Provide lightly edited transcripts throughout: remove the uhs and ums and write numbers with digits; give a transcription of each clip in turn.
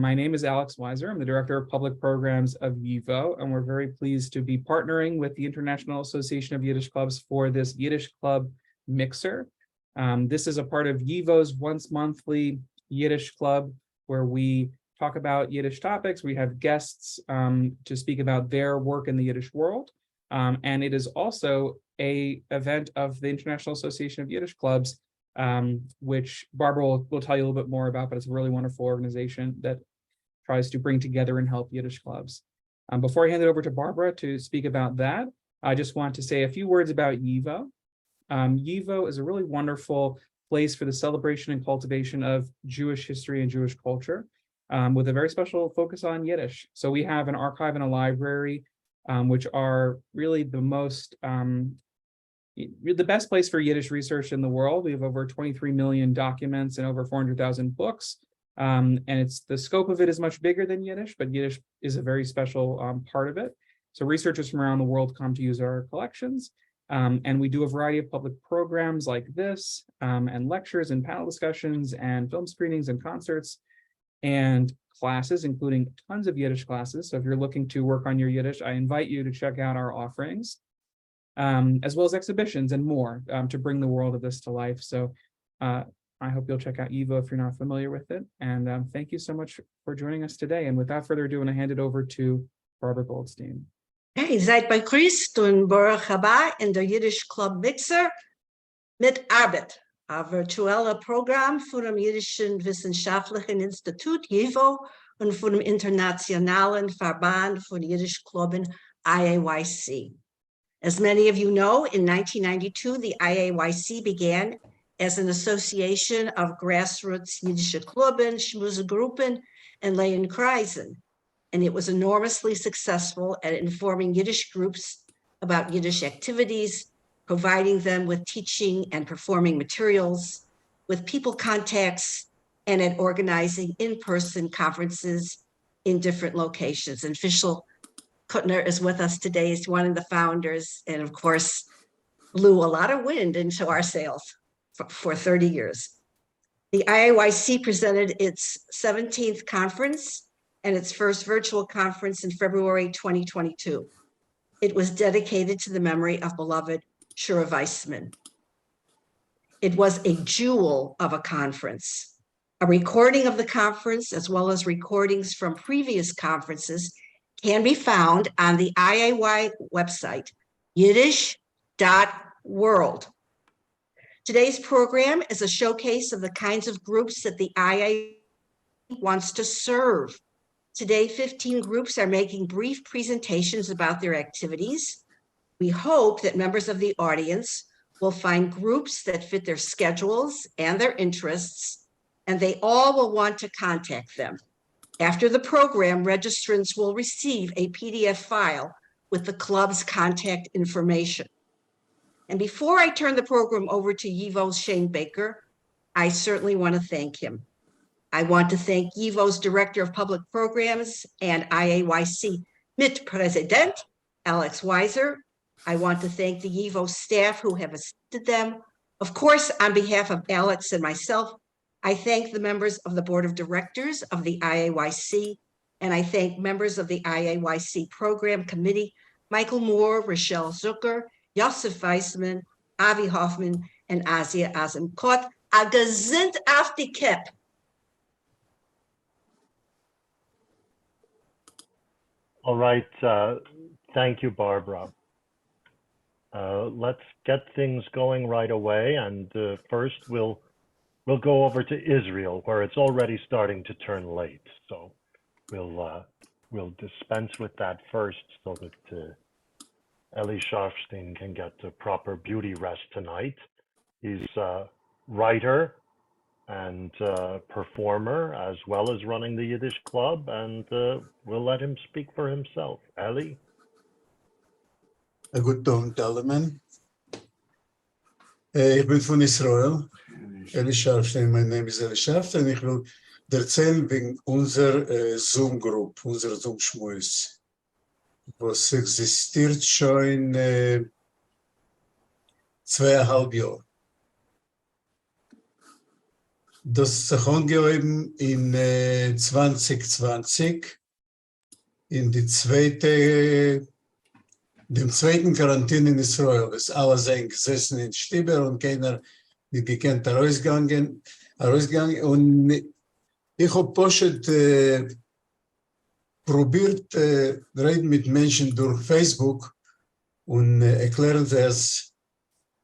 My name is Alex Weiser. I'm the Director of Public Programs of YIVO, and we're very pleased to be partnering with the International Association of Yiddish Clubs for this Yiddish Club Mixer. This is a part of YIVO's once monthly Yiddish Club, where we talk about Yiddish topics. We have guests to speak about their work in the Yiddish world. And it is also an event of the International Association of Yiddish Clubs, which Barbara will tell you a little bit more about, but it's a really wonderful organization that tries to bring together and help Yiddish clubs. Before I hand it over to Barbara to speak about that, I just want to say a few words about YIVO. YIVO is a really wonderful place for the celebration and cultivation of Jewish history and Jewish culture, with a very special focus on Yiddish. So we have an archive and a library, which are really the most, the best place for Yiddish research in the world. We have over 23 million documents and over 400,000 books. And the scope of it is much bigger than Yiddish, but Yiddish is a very special part of it. So researchers from around the world come to use our collections. And we do a variety of public programs like this, and lectures and panel discussions and film screenings and concerts and classes, including tons of Yiddish classes. So if you're looking to work on your Yiddish, I invite you to check out our offerings, as well as exhibitions and more, to bring the world of this to life. So I hope you'll check out YIVO if you're not familiar with it. And thank you so much for joining us today. And without further ado, I'm going to hand it over to Barbara Goldstein. Hey, seid begrüßt und Baruch haba in der Yiddish Club Mixer mit Arbeit, ein virtueller Programm von dem Jiddischen Wissenschaftlichen Institut YIVO und von dem Internationalen Verband von Yiddish Clubben IAYC. As many of you know, in 1992, the IAYC began as an association of grassroots Yiddish Clubben, Schmusegruppen, and Leyen Kreisen. And it was enormously successful at informing Yiddish groups about Yiddish activities, providing them with teaching and performing materials, with people contacts, and at organizing in-person conferences in different locations. And Fischl Kuttner is with us today. He's one of the founders, and of course, blew a lot of wind into our sails for 30 years. The IAYC presented its 17th conference and its first virtual conference in February 2022. It was dedicated to the memory of beloved Shura Weissman. It was a jewel of a conference. A recording of the conference, as well as recordings from previous conferences, can be found on the IAY website, yiddish.world. Today's program is a showcase of the kinds of groups that the IA wants to serve. Today, 15 groups are making brief presentations about their activities. We hope that members of the audience will find groups that fit their schedules and their interests, and they all will want to contact them. After the program, registrants will receive a PDF file with the club's contact information. And before I turn the program over to YIVO's Shane Baker, I certainly want to thank him. I want to thank YIVO's Director of Public Programs and IAYC Mitpräsident, Alex Weiser. I want to thank the YIVO staff who have assisted them. Of course, on behalf of Alex and myself, I thank the members of the Board of Directors of the IAYC, and I thank members of the IAYC Program Committee, Michael Moore, Rochelle Zucker, Josef Weissman, Avi Hoffman, and Asia Azimkot. A gezind auf die Kipp. All right, thank you, Barbara. Let's get things going right away, and first we'll go over to Israel, where it's already starting to turn late. So we'll dispense with that first, so that Eli Sharfstein can get a proper beauty rest tonight. He's a writer and performer, as well as running the Yiddish Club, and we'll let him speak for himself. Eli? Guten Abend, alle. Ich bin von Israel. Eli Sharfstein, mein Name ist Eli Sharfstein. Ich will erzählen wegen unserer Zoom-Group, unserer Zoom-Schmuis, was existiert schon 2,5 Jahre. das sich angeheben in 2020, in dem zweiten Quarantin in Israel. Das alle sind gesessen in Stieber und keiner nicht gekannt herausgegangen. Und ich habe Poshet probiert, reden mit Menschen durch Facebook und erklären sie es.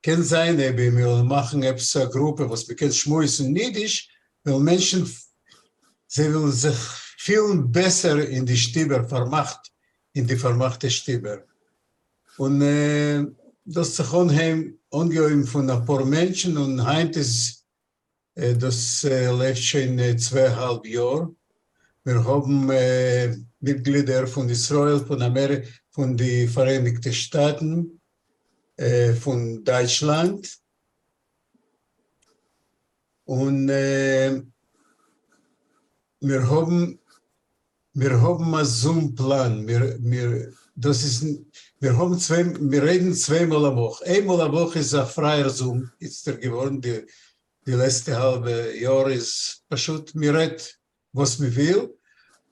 Kann sein, wir machen eine Gruppe, was wir kennen, Schmuis und Yiddish, weil Menschen, sie will sich viel besser in die Stieber vermacht, in die vermachte Stieber. Und das ist angeheben von ein paar Menschen und heute ist, das läuft schon 2,5 Jahre. Wir haben Mitglieder von Israel, von Amerika, von den Vereinigten Staaten, von Deutschland und wir haben einen Zoom-Plan. Wir reden zweimal am Woche. Einmal am Woche ist ein freier Zoom, ist geworden. Die letzte halbe Jahr ist passiert, wir reden, was wir will.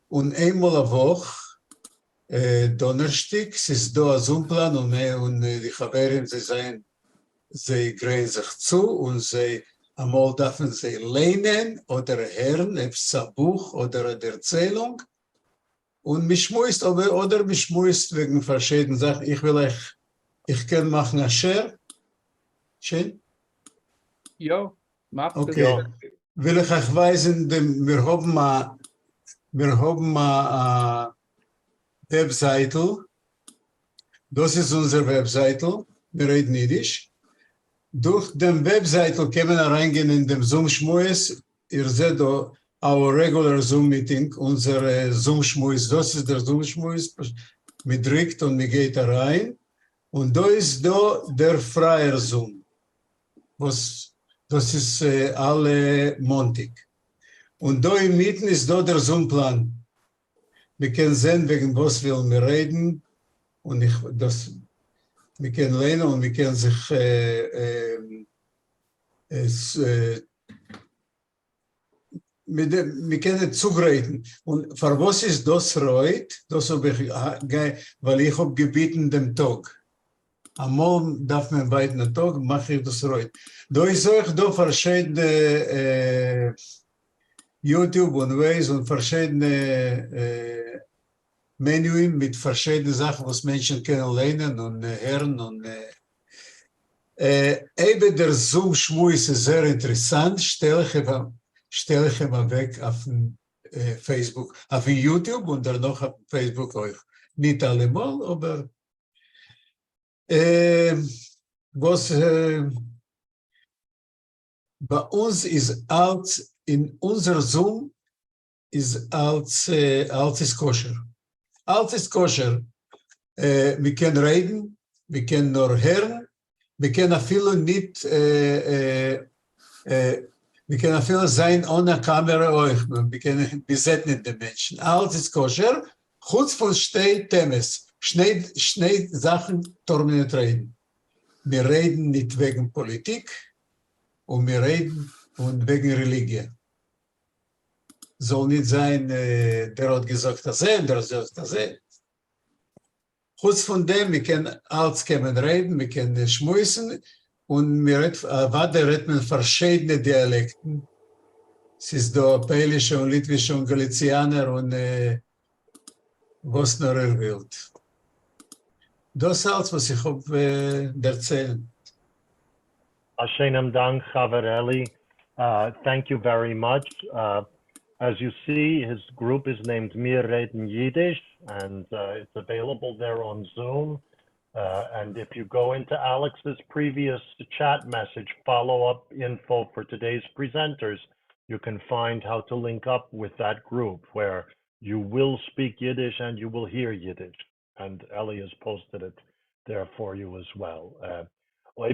Und einmal am Woche, Donnerstag, es ist da ein Zoom-Plan und die Chaverim, sie greifen sich zu und sie einmal dürfen sie lehnen oder hören, ein Buch oder eine Erzählung. Und mich schmust, oder mich schmust wegen verschiedenen Sachen. Ich kann machen ein Share. Schön? Jo, macht Okay. Will ich euch weisen, wir haben eine Webseite. Das ist unsere Webseite. Wir reden Yiddish. Durch die Webseite können wir reingehen in den Zoom-Schmues. Ihr seht da our regular Zoom-Meeting, unsere Zoom-Schmues. Das ist der Zoom-Schmues. Man drückt und man geht da rein. Und da ist da der freie Zoom. Das ist alle Montag. Und da im Mitten ist da der Zoom-Plan. Wir können sehen, wegen was wir reden. Und wir können lernen und wir können sich wir können zugreifen. Und für was ist das reut? Das habe ich, weil ich habe gebeten dem Tag. Einmal darf man beiden den Tag, mache ich das reut. Da ist euch da verschiedene YouTube und Ways und verschiedene Menüen mit verschiedenen Sachen, was Menschen können lernen und hören. Und eben der Zoom-Schmuis ist sehr interessant, stelle ich immer weg auf Facebook, auf YouTube und dann noch auf Facebook euch. Nicht allemal, aber was bei uns ist als in unser Zoom ist als ist koscher. Als ist koscher. Wir können reden, wir können nur hören, wir können viele nicht, wir können viele sein ohne Kamera euch, wir können besetzen die Menschen. Als ist koscher, kurz von steht Themes, schnell Sachen dorten nicht reden. Wir reden nicht wegen Politik und wir reden und wegen Religion. Soll nicht sein, der hat gesagt, der hat gesagt, das. Kurz von dem, wir können alles reden, wir können schmuisen und wir reden verschiedene Dialekten. Es ist da Pälische und Litwische und Galizianer und was noch will. Das ist alles, was ich habe erzählen. Ashenem Dank, Chavarelli. Thank you very much. As you see, his group is named Mir Reden Yiddish, and it's available there on Zoom. And if you go into Alex's previous chat message, follow-up info for today's presenters, you can find how to link up with that group where you will speak Yiddish and you will hear Yiddish. And Ellie has posted it there for you as well. So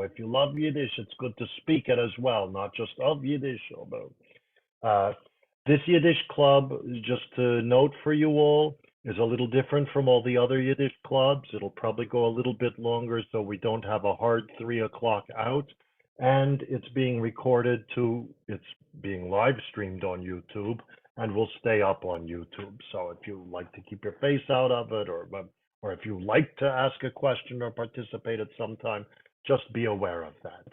if you love Yiddish, it's good to speak it as well, not just of Yiddish. This Yiddish club, just to note for you all, is a little different from all the other Yiddish clubs. It'll probably go a little bit longer, so we don't have a hard 3 o'clock out. and it's being recorded it's being live streamed on YouTube and will stay up on YouTube. So if you like to keep your face out of it, or if you like to ask a question or participate at some time, just be aware of that.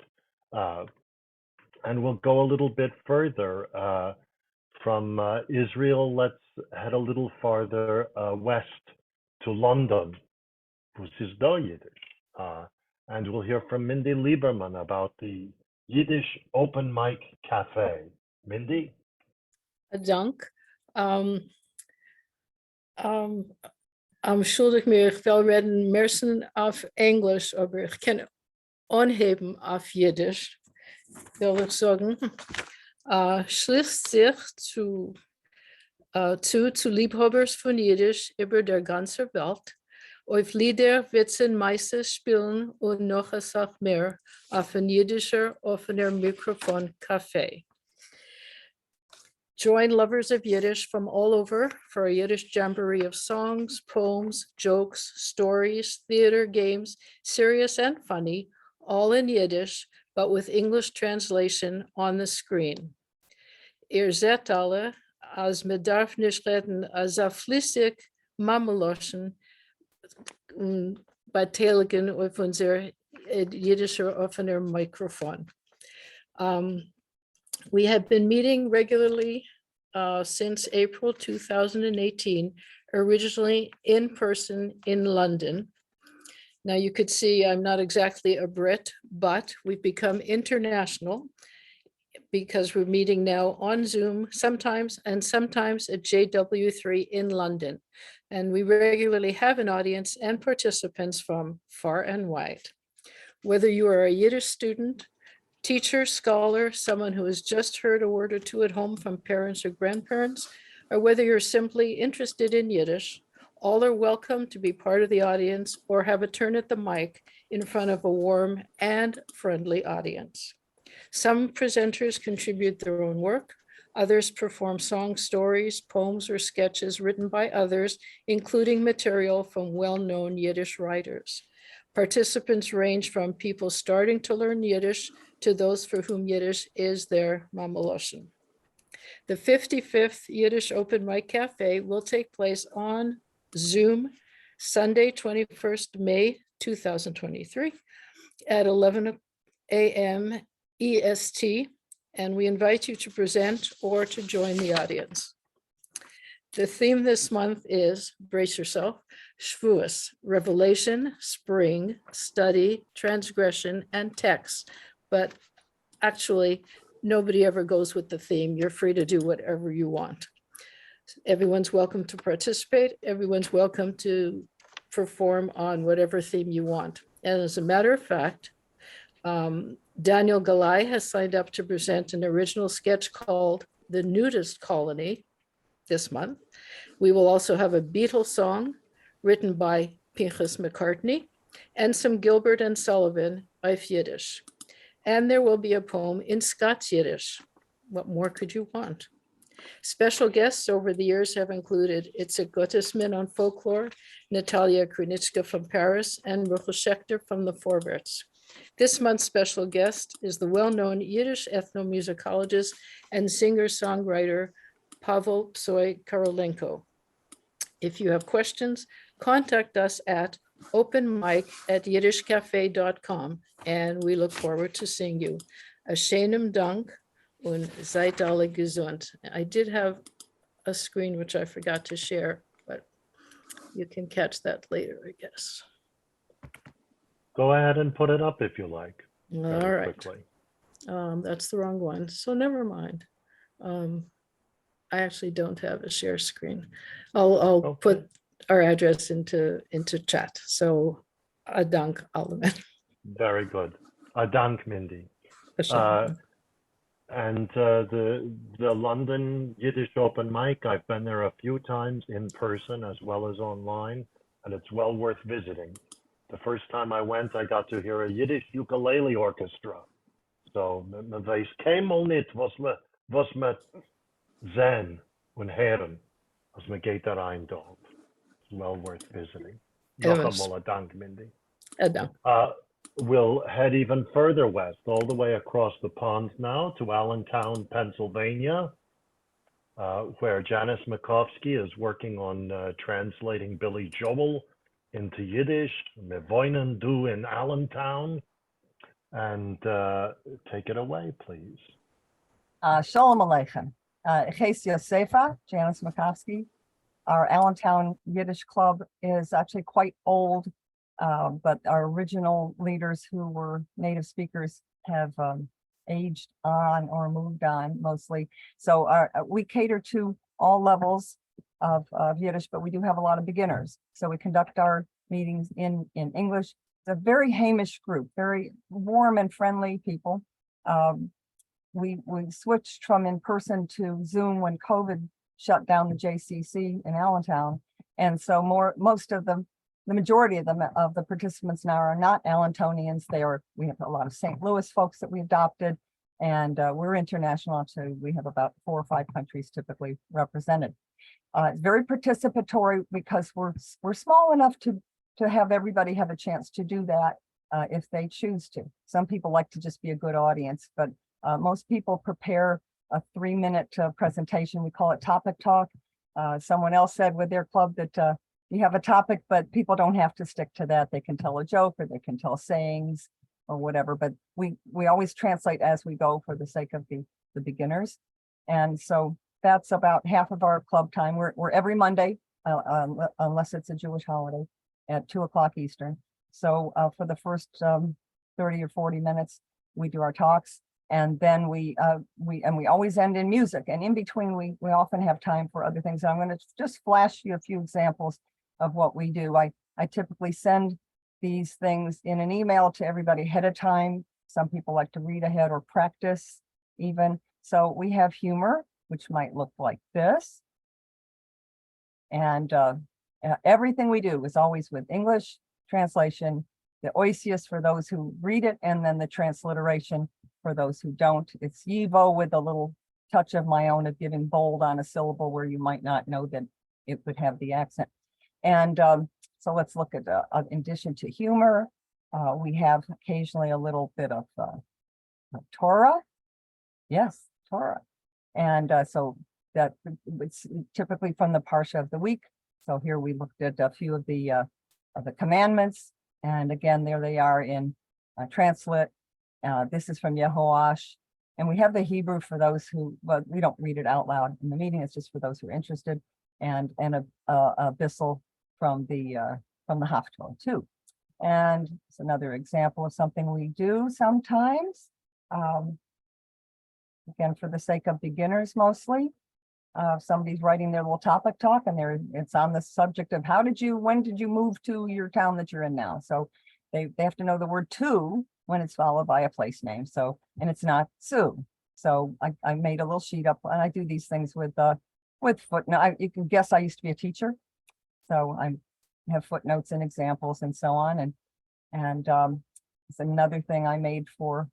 And we'll go a little bit further. From Israel, let's head a little farther west to London, which is the Yiddish. And we'll hear from Mindy Lieberman about the Yiddish Open Mic Cafe. Mindy? Dank. Schuldig mir, ich will reden meisten auf Englisch, aber ich kann anheben auf Jiddisch, will ich sagen. Schließt sich zu Liebhabers von Jiddisch über der ganzen Welt. Auf Lieder, Witzen, Meise spielen und noch eine Sache mehr auf ein jiddischer offener Mikrofon-Café. Join lovers of Yiddish from all over for a Yiddish jamboree of songs, poems, jokes, stories, theater, games, serious and funny, all in Yiddish, but with English translation on the screen. Zet alle, als me darf nicht reden, als flüssig Mameloschen beteiligen auf unser jiddischer offener Mikrofon. We have been meeting regularly since April 2018, originally in person in London. Now you could see I'm not exactly a Brit, but we've become international because we're meeting now on Zoom sometimes and sometimes at JW3 in London. And we regularly have an audience and participants from far and wide. Whether you are a Yiddish student, teacher, scholar, someone who has just heard a word or two at home from parents or grandparents, or whether you're simply interested in Yiddish, all are welcome to be part of the audience or have a turn at the mic in front of a warm and friendly audience. Some presenters contribute their own work. Others perform songs, stories, poems, or sketches written by others, including material from well-known Yiddish writers. Participants range from people starting to learn Yiddish to those for whom Yiddish is their Mameloschen. The 55th Yiddish Open Mic Cafe will take place on Zoom Sunday, 21st May 2023 at 11 a.m. EST, and we invite you to present or to join the audience. The theme this month is, brace yourself, Shavuos, revelation, spring, study, transgression, and text. But actually, nobody ever goes with the theme. You're free to do whatever you want. Everyone's welcome to participate. Everyone's welcome to perform on whatever theme you want. And as a matter of fact, Daniel Galai has signed up to present an original sketch called The Nudist Colony this month. We will also have a Beatles song written by Pinchas McCartney and some Gilbert and Sullivan by Yiddish. And there will be a poem in Scots Yiddish. What more could you want? Special guests over the years have included Itzik Gottesman on folklore, Natalia Krunichka from Paris, and Ruchel Schechter from the Forberts. This month's special guest is the well-known Yiddish ethnomusicologist and singer-songwriter Pavel Psoy Karolenko. If you have questions, contact us at openmic@yiddishcafe.com, and we look forward to seeing you. A schönen Dank und seid alle gesund. I did have a screen which I forgot to share, but you can catch that later, I guess. Go ahead and put it up if you like. All very right. quickly. That's the wrong one, so never mind. I actually don't have a share screen. I'll Okay. put our address into chat. So dank allemaal. Very good. Dank, Mindy. And the London Yiddish Open Mic, I've been there a few times in person as well as online, and it's well worth visiting. The first time I went, I got to hear a Yiddish ukulele orchestra. So me weiß keinmal nicht, was me sehen und hören, als me geht da rein dort. It's well worth visiting. Noch einmal a Dank, Mindy. Dank. we'll head even further west, all the way across the pond now to Allentown, Pennsylvania, where Janice Makowski is working on translating Billy Joel into Yiddish. Wir wohnen du in Allentown. And take it away, please. Shalom Aleichem. Ches Yosefa, Janice Makowski. Our Allentown Yiddish Club is actually quite old, but our original leaders who were native speakers have aged on or moved on mostly. So we cater to all levels of Yiddish, but we do have a lot of beginners. So we conduct our meetings in English. It's a very Hamish group, very warm and friendly people. We switched from in person to Zoom when COVID shut down the JCC in Allentown. And so most of the majority of the participants now are not Allentonians. We have a lot of St. Louis folks that we adopted, and we're international, so we have about 4 or 5 countries typically represented. It's very participatory because we're small enough to have everybody have a chance to do that if they choose to. Some people like to just be a good audience, but most people prepare a 3-minute presentation. We call it topic talk. Someone else said with their club that you have a topic, but people don't have to stick to that. They can tell a joke or they can tell sayings or whatever, but we always translate as we go for the sake of the beginners. And so that's about half of our club time. We're every Monday, unless it's a Jewish holiday, at 2 o'clock Eastern. So for the first 30 or 40 minutes, we do our talks, and then we always end in music. And in between, we often have time for other things. I'm going to just flash you a few examples of what we do. I typically send these things in an email to everybody ahead of time. Some people like to read ahead or practice even. So we have humor, which might look like this. And everything we do is always with English translation, the oisius for those who read it, and then the transliteration for those who don't. It's YIVO with a little touch of my own of giving bold on a syllable where you might not know that it would have the accent. And so let's look at, in addition to humor, we have occasionally a little bit of Torah. Yes, Torah. And so that it's typically from the Parsha of the week. So here we looked at a few of the commandments. And again, there they are in translate. This is from Yehoash. And we have the Hebrew for those who, well, we don't read it out loud in the meeting. It's just for those who are interested. And a Bissell from the Haftorah too. And it's another example of something we do sometimes. Again, for the sake of beginners mostly. Somebody's writing their little topic talk, and it's on the subject of when did you move to your town that you're in now? So they have to know the word to when it's followed by a place name. So, and it's not Sue. So I made a little sheet up, and I do these things with footnote. You can guess I used to be a teacher, so I have footnotes and examples and so on. And it's another thing I made for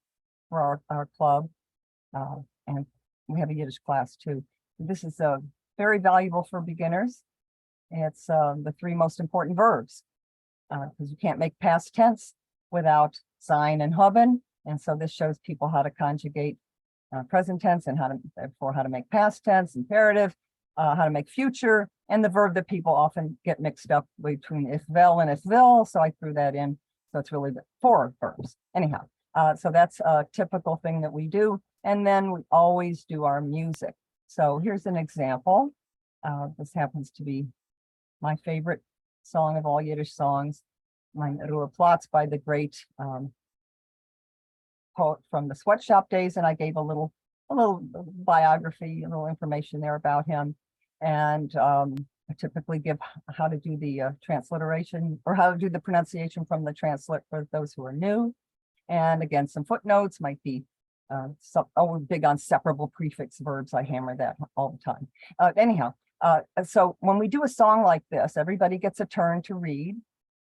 our club, and we have a Yiddish class too. This is very valuable for beginners. It's the 3 most important verbs, because you can't make past tense without sein and haben. And so this shows people how to conjugate present tense and how to make past tense, imperative, how to make future, and the verb that people often get mixed up between if vel and if vil. So I threw that in. So it's really 4 verbs. Anyhow, so that's a typical thing that we do. And then we always do our music. So here's an example. This happens to be my favorite song of all Yiddish songs, my Ruhr Platz by the great poet from the Sweatshop days. And I gave a little biography, a little information there about him. And I typically give how to do the transliteration or how to do the pronunciation from the translate for those who are new. And again, some footnotes might be we're big on separable prefix verbs. I hammer that all the time. Anyhow, so when we do a song like this, everybody gets a turn to read.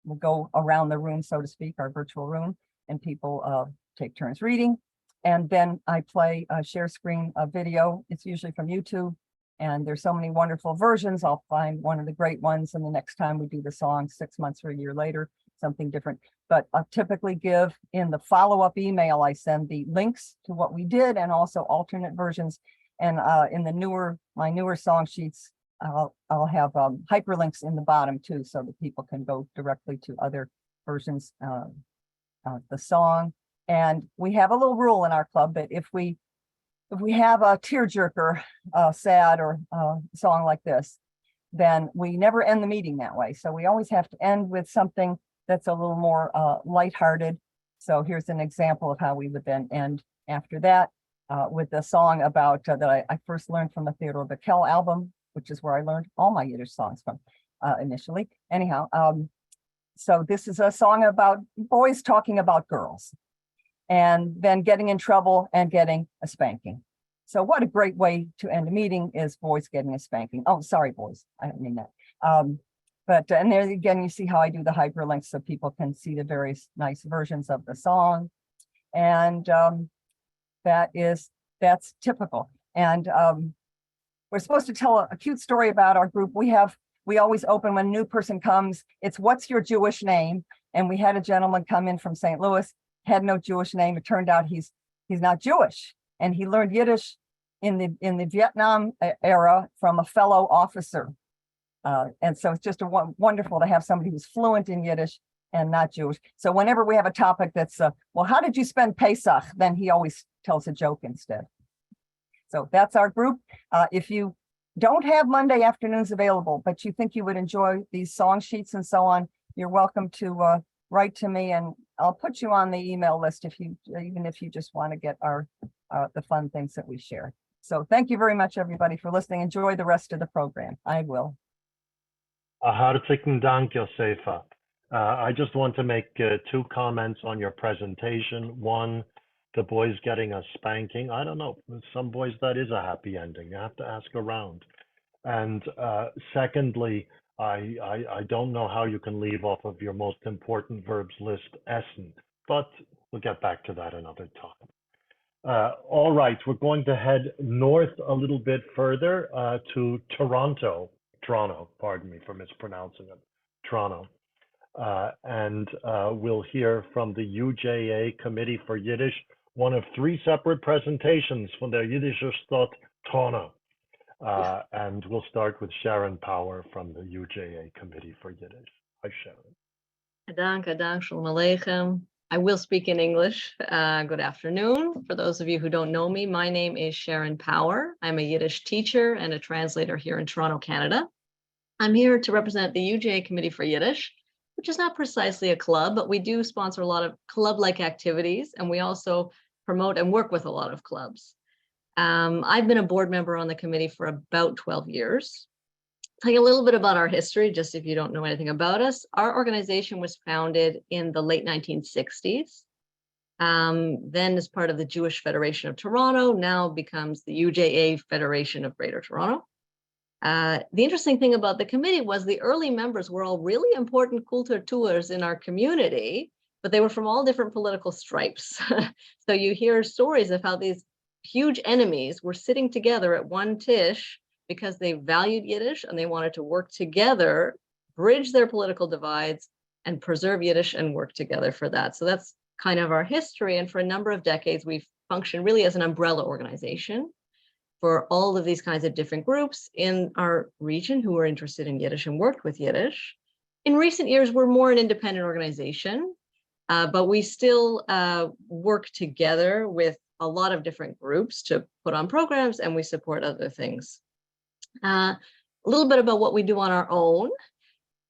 We'll go around the room, so to speak, our virtual room, and people take turns reading. And then I play a share screen video. It's usually from YouTube. And there's so many wonderful versions. I'll find one of the great ones. And the next time we do the song 6 months or a year later, something different. But I'll typically give in the follow-up email, I send the links to what we did and also alternate versions. And in the my newer song sheets, I'll have hyperlinks in the bottom too, so that people can go directly to other versions of the song. And we have a little rule in our club that if we have a tearjerker, sad or song like this, then we never end the meeting that way. So we always have to end with something that's a little more lighthearted. So here's an example of how we would then end after that with the song about that I first learned from the Theodore Vinkle album, which is where I learned all my Yiddish songs from initially. Anyhow, so this is a song about boys talking about girls and then getting in trouble and getting a spanking. So what a great way to end a meeting is boys getting a spanking. Oh, sorry, boys, I don't mean that. And there again, you see how I do the hyperlinks so people can see the various nice versions of the song. And that's typical. And we're supposed to tell a cute story about our group. We always open when a new person comes, it's what's your Jewish name? And we had a gentleman come in from St. Louis, had no Jewish name. It turned out he's not Jewish. And he learned Yiddish in the Vietnam era from a fellow officer. And so it's just wonderful to have somebody who's fluent in Yiddish and not Jewish. So whenever we have a topic that's, well, how did you spend Pesach? Then he always tells a joke instead. So that's our group. If you don't have Monday afternoons available, but you think you would enjoy these song sheets and so on, you're welcome to write to me, and I'll put you on the email list even if you just want to get the fun things that we share. So thank you very much, everybody, for listening. Enjoy the rest of the program. I will. Hartlichen Dank, Josefa. I just want to make 2 comments on your presentation. One, the boys getting a spanking. I don't know. Some boys, that is a happy ending. You have to ask around. And secondly, I don't know how you can leave off of your most important verbs list, essen, but we'll get back to that another time. All right, we're going to head north a little bit further to Toronto, pardon me for mispronouncing it, Toronto. And we'll hear from the UJA Committee for Yiddish, one of 3 separate presentations from der Jiddische Stadt Toronto. And we'll start with Sharon Power from the UJA Committee for Yiddish. Hi, Sharon. Adank, Shalom Aleichem. I will speak in English. Good afternoon. For those of you who don't know me, my name is Sharon Power. I'm a Yiddish teacher and a translator here in Toronto, Canada. I'm here to represent the UJA Committee for Yiddish, which is not precisely a club, but we do sponsor a lot of club-like activities, and we also promote and work with a lot of clubs. I've been a board member on the committee for about 12 years. Tell you a little bit about our history, just if you don't know anything about us. Our organization was founded in the late 1960s. Then as part of the Jewish Federation of Toronto, now becomes the UJA Federation of Greater Toronto. The interesting thing about the committee was the early members were all really important kulturtours in our community, but they were from all different political stripes. So you hear stories of how these huge enemies were sitting together at one tish because they valued Yiddish and they wanted to work together, bridge their political divides, and preserve Yiddish and work together for that. So that's kind of our history. And for a number of decades, we've functioned really as an umbrella organization for all of these kinds of different groups in our region who are interested in Yiddish and worked with Yiddish. In recent years, we're more an independent organization, but we still work together with a lot of different groups to put on programs, and we support other things. A little bit about what we do on our own.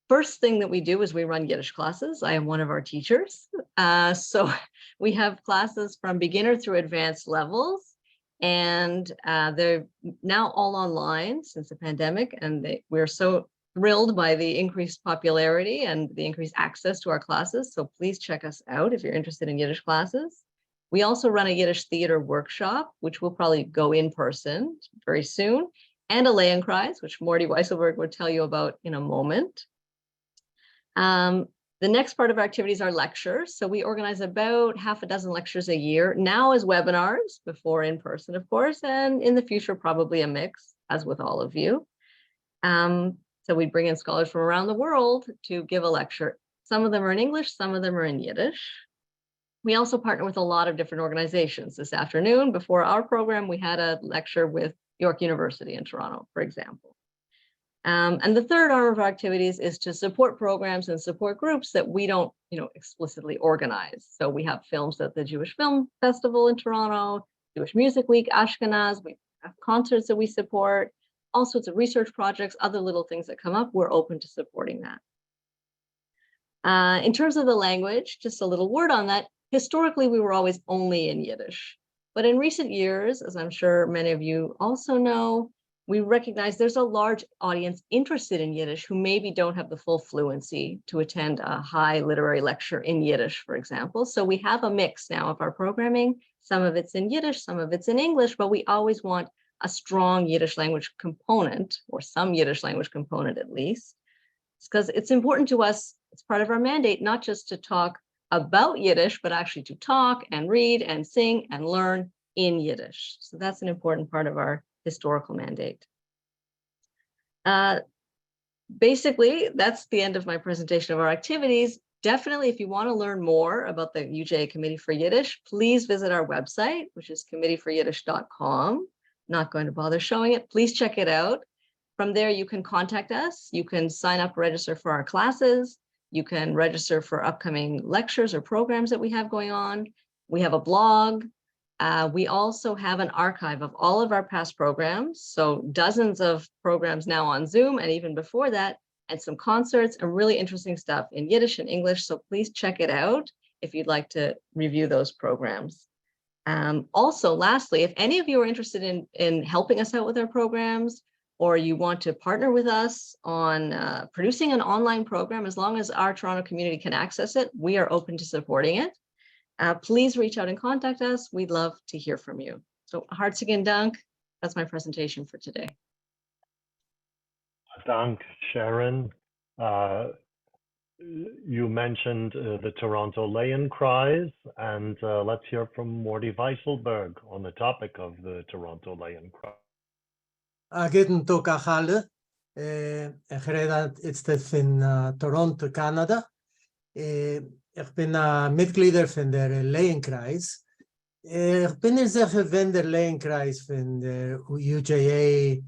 First thing that we do is we run Yiddish classes. I am one of our teachers. So we have classes from beginner through advanced levels, and they're now all online since the pandemic, and we're so thrilled by the increased popularity and the increased access to our classes. So please check us out if you're interested in Yiddish classes. We also run a Yiddish theater workshop, which will probably go in person very soon, and a cries, which Morty Weisselberg will tell you about in a moment. The next part of our activities are lectures. So we organize about half a dozen lectures a year, now as webinars, before in person, of course, and in the future, probably a mix, as with all of you. So we bring in scholars from around the world to give a lecture. Some of them are in English, some of them are in Yiddish. We also partner with a lot of different organizations. This afternoon, before our program, we had a lecture with York University in Toronto, for example. And the third arm of our activities is to support programs and support groups that we don't, explicitly organize. So we have films at the Jewish Film Festival in Toronto, Jewish Music Week, Ashkenaz. We have concerts that we support, all sorts of research projects, other little things that come up. We're open to supporting that. In terms of the language, just a little word on that. Historically, we were always only in Yiddish. But in recent years, as I'm sure many of you also know, we recognize there's a large audience interested in Yiddish who maybe don't have the full fluency to attend a high literary lecture in Yiddish, for example. So we have a mix now of our programming. Some of it's in Yiddish, some of it's in English, but we always want a strong Yiddish language component, or some Yiddish language component at least. It's because it's important to us, it's part of our mandate, not just to talk about Yiddish, but actually to talk and read and sing and learn in Yiddish. So that's an important part of our historical mandate. Basically, that's the end of my presentation of our activities. Definitely, if you want to learn more about the UJA Committee for Yiddish, please visit our website, which is committeeforyiddish.com. Not going to bother showing it. Please check it out. From there, you can contact us. You can sign up, register for our classes. You can register for upcoming lectures or programs that we have going on. We have a blog. We also have an archive of all of our past programs. So dozens of programs now on Zoom and even before that, and some concerts and really interesting stuff in Yiddish and English. So please check it out if you'd like to review those programs. Also, lastly, if any of you are interested in helping us out with our programs, or you want to partner with us on producing an online program, as long as our Toronto community can access it, we are open to supporting it. Please reach out and contact us. We'd love to hear from you. So hartstigen Dank. That's my presentation for today. Dank, Sharon. You mentioned the Toronto Lay-in cries, and let's hear from Morty Weisselberg on the topic of the Toronto Lay-in cries. Guten Tag auch alle. Ich rede jetzt von Toronto, Kanada. Ich bin Mitglied von der Lay-in-Kreis. Ich bin nicht sicher, wenn der Lay-in-Kreis von der UJA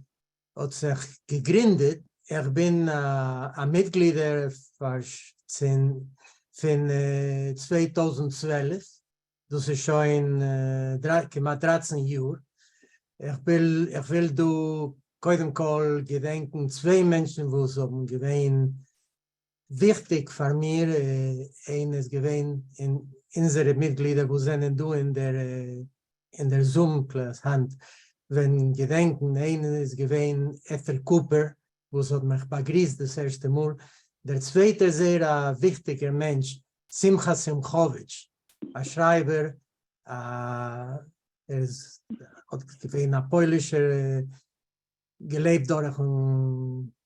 hat sich gegründet. Ich bin ein Mitglied von 2012. Das ist schon knapp 13 Jahre. Ich will du koidem kol gedenken zwei Menschen, wo es gewesen wichtig für mir. Eines gewesen in unsere Mitglieder, wo sind du in der Zoom-Class Hand. Wenn gedenken, eines gewesen Ethel Cooper, wo es hat mich begrüßt das erste Mal. Der zweite sehr wichtiger Mensch, Simcha Simchowitsch, ein Schreiber, ist gewesen ein Polischer, gelebt durch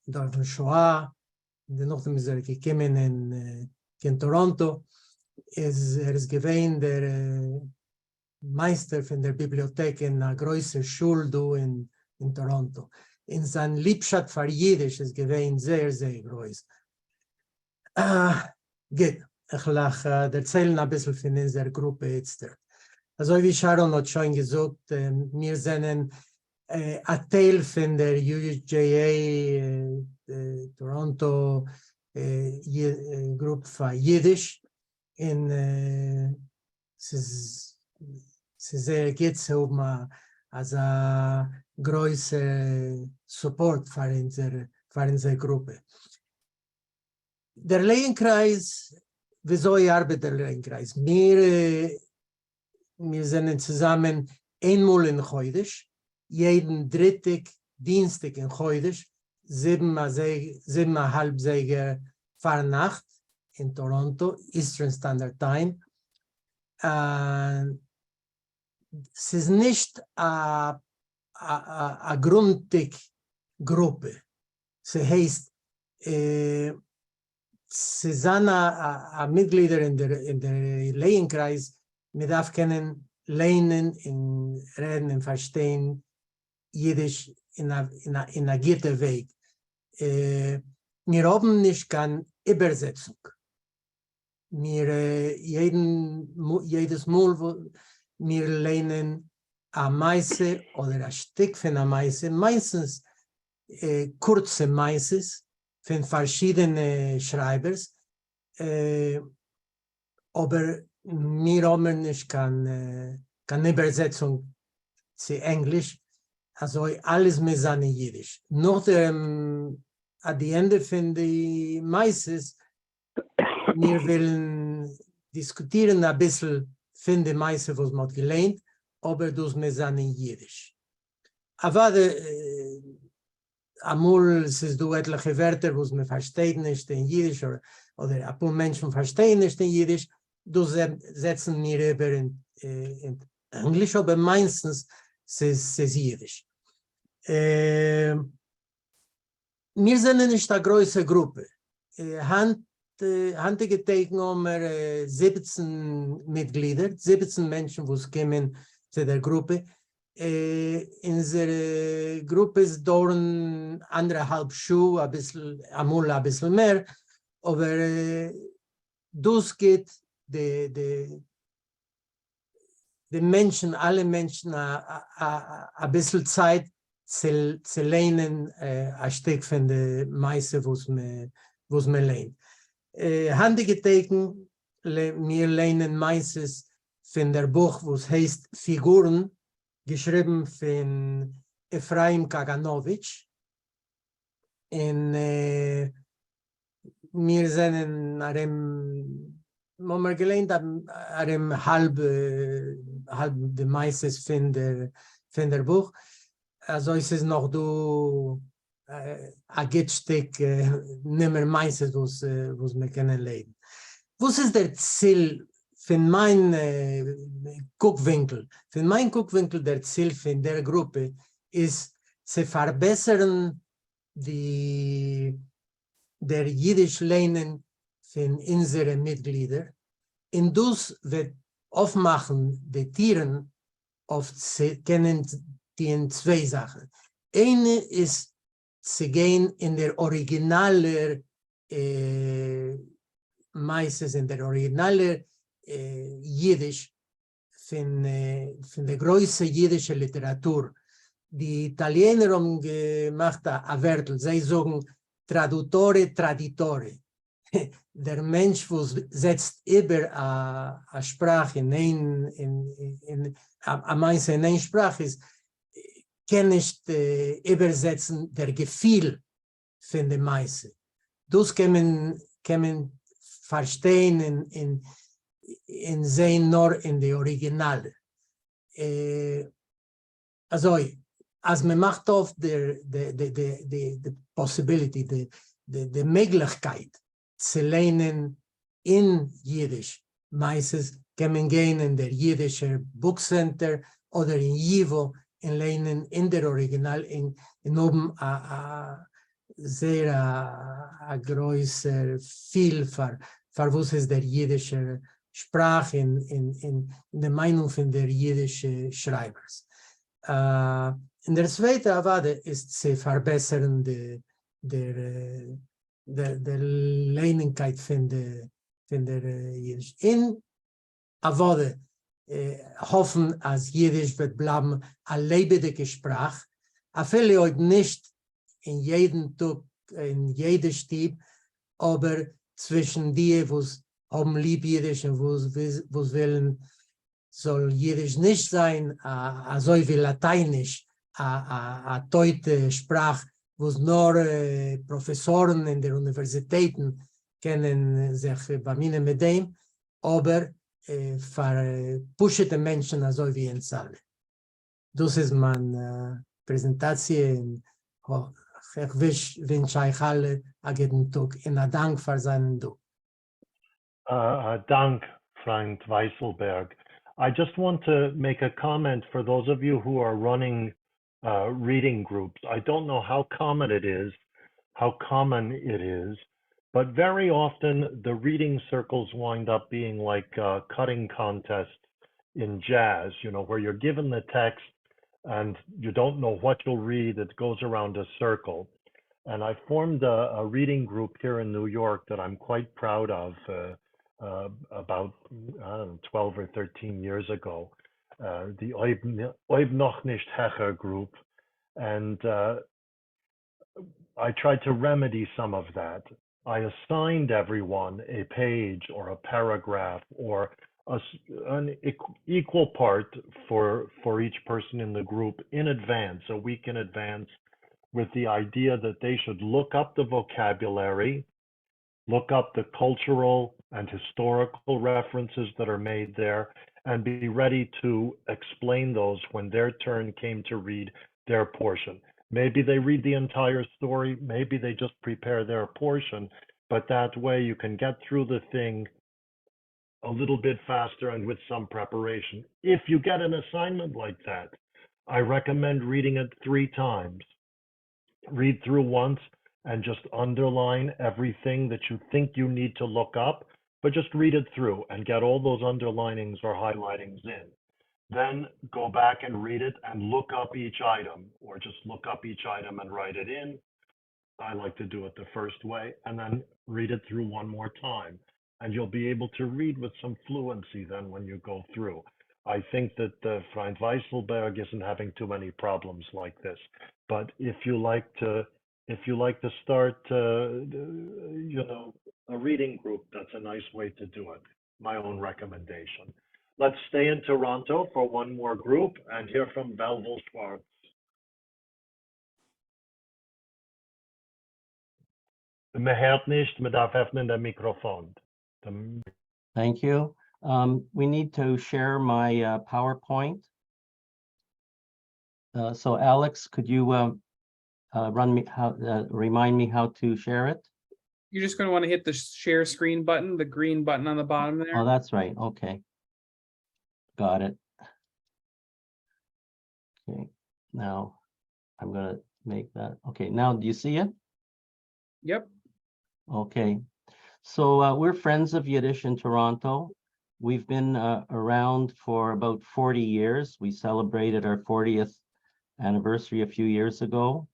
den Shoah, nachdem ist gekommen in Toronto, ist gewesen der Meister von der Bibliothek in einer größeren Schule in Toronto. In sein Liebschaft für Jiddisch ist gewesen sehr, sehr groß. Gut, ich erzähle ein bisschen von unserer Gruppe jetzt. Also wie Sharon hat schon gesagt, wir sind ein Teil von der UJA Toronto Gruppe für Jiddisch. Es geht um einen großen Support für unsere Gruppe. Der Lay-in-Kreis, wieso arbeitet der Lay-in-Kreis? Wir sind zusammen einmal in Chodesh, jeden dritten Dienstag in Chodesh, 7:30 Nacht in Toronto, Eastern Standard Time. Es ist nicht eine Grundig-Gruppe. Sie heißt, sie sind Mitglieder in der Lay-in-Kreis. Wir darf können lernen, reden und verstehen Jiddisch in einer guten Weg. Wir haben nicht keine Übersetzung. mir jedes Mal, wo wir lernen a Meise oder ein Stück von a Meise, meistens kurze Meises von verschiedenen Schreibers, aber wir haben nicht keine Übersetzung zu Englisch, also alles mit seinem Jiddisch. Noch at the Ende von die Meises, wir wollen diskutieren ein bisschen von der Meise, was man gelernt, aber das mit seinem Jiddisch. Aber amol es ist du etliche Wörter, was man versteht nicht in Jiddisch, oder ein paar Menschen verstehen nicht in Jiddisch, das setzen wir über in Englisch, aber meistens es ist Jiddisch. Wir sind nicht eine große Gruppe. Handige Taken haben wir 17 Mitglieder, 17 Menschen, die kommen zu der Gruppe. Unsere Gruppe ist dort 1,5 Schuhe, ein bisschen mehr, aber das geht die Menschen, alle Menschen ein bisschen Zeit zu lernen, ein Stück von der Meise, was man lernt. Handige Taken, wir lernen meistens von der Buch, was heißt Figuren, geschrieben von Efraim Kaganowitsch. Und wir sind gelernt, halb die meistens von der Buch. Also ist es noch ein Geldstück, nicht mehr meistens, was wir können lernen. Was ist der Ziel von meinem Guckwinkel? Von meinem Guckwinkel, der Ziel von der Gruppe ist, zu verbessern der Jiddisch lernen von unseren Mitgliedern. Und das wird aufmachen, die Tieren, oft kennen die in zwei Sachen. Eine ist, zu gehen in der originale meistens in der originale Jiddisch von der größten jiddischen Literatur. Die Italiener haben gemacht ein Wörtel, sie sagen Traduttore, Traditore. Der Mensch, der setzt über eine Sprache in eine Sprache ist, kann nicht übersetzen der Gefühl von der Meise. Das kann man verstehen in sehen nur in der Originale. Also, als man macht auf die Possibility, die Möglichkeit zu lernen in Jiddisch, meistens kann man gehen in der Jiddische Bookcenter oder in YIVO und lernen in der Original in oben sehr größer viel für was ist der jiddische Sprache in der Meinung von der jiddischen Schreibers. In der zweiten Avade ist zu verbessern der Lernigkeit von der Jiddisch. In Avade hoffen, als Jiddisch wird bleiben eine lebendige Sprache, aber viele heute nicht in jedem Tag, in jedem Stieb, aber zwischen die, wo haben lieb Jiddisch und wo wollen, soll Jiddisch nicht sein, so wie Lateinisch, eine teute Sprache, wo nur Professoren in der Universitäten kennen sich bemühen mit dem, aber für pushete Menschen, so wie in Salle. Das ist meine Präsentation. Ich wünsche euch alle einen guten Tag und einen Dank für seinen Dank. Dank, Frank Weisselberg. I just want to make a comment for those of you who are running reading groups. I don't know how common it is, but very often the reading circles wind up being like cutting contests in jazz, you know, where you're given the text and you don't know what you'll read. It goes around a circle. And I formed a reading group here in New York that I'm quite proud of. about 12 or 13 years ago, the Oib noch nicht hecher group, and I tried to remedy some of that. I assigned everyone a page or a paragraph or an equal part for each person in the group in advance, a week in advance, with the idea that they should look up the vocabulary, look up the cultural and historical references that are made there, and be ready to explain those when their turn came to read their portion. Maybe they read the entire story, maybe they just prepare their portion, but that way you can get through the thing a little bit faster and with some preparation. If you get an assignment like that, I recommend reading it 3 times. Read through once and just underline everything that you think you need to look up, but just read it through and get all those underlinings or highlightings in. Then go back and read it and look up each item, or just look up each item and write it in. I like to do it the first way, and then read it through one more time. And you'll be able to read with some fluency then when you go through. I think that Frank Weisselberg isn't having too many problems like this. But if you like to start, a reading group, that's a nice way to do it. My own recommendation. Let's stay in Toronto for one more group and hear from Belleville Schwartz. Me hört nicht, me darf öffnen das Mikrofon. Thank you. We need to share my PowerPoint. So Alex, could you remind me how to share it? You're just going to want to hit the share screen button, the green button on the bottom there. Oh, that's right. Okay. Got it. Okay. Now I'm going to make that. Okay. Now, do you see it? Yep. Okay. So we're Friends of Yiddish in Toronto. We've been around for about 40 years. We celebrated our 40th anniversary a few years ago.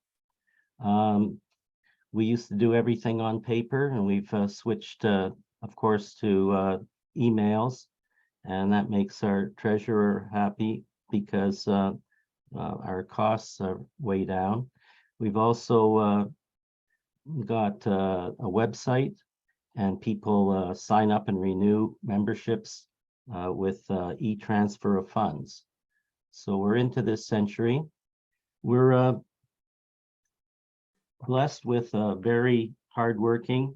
We used to do everything on paper, and we've switched, of course, to emails, and that makes our treasurer happy because our costs are way down. We've also got a website, and people sign up and renew memberships with e-transfer of funds. So we're into this century. We're blessed with a very hardworking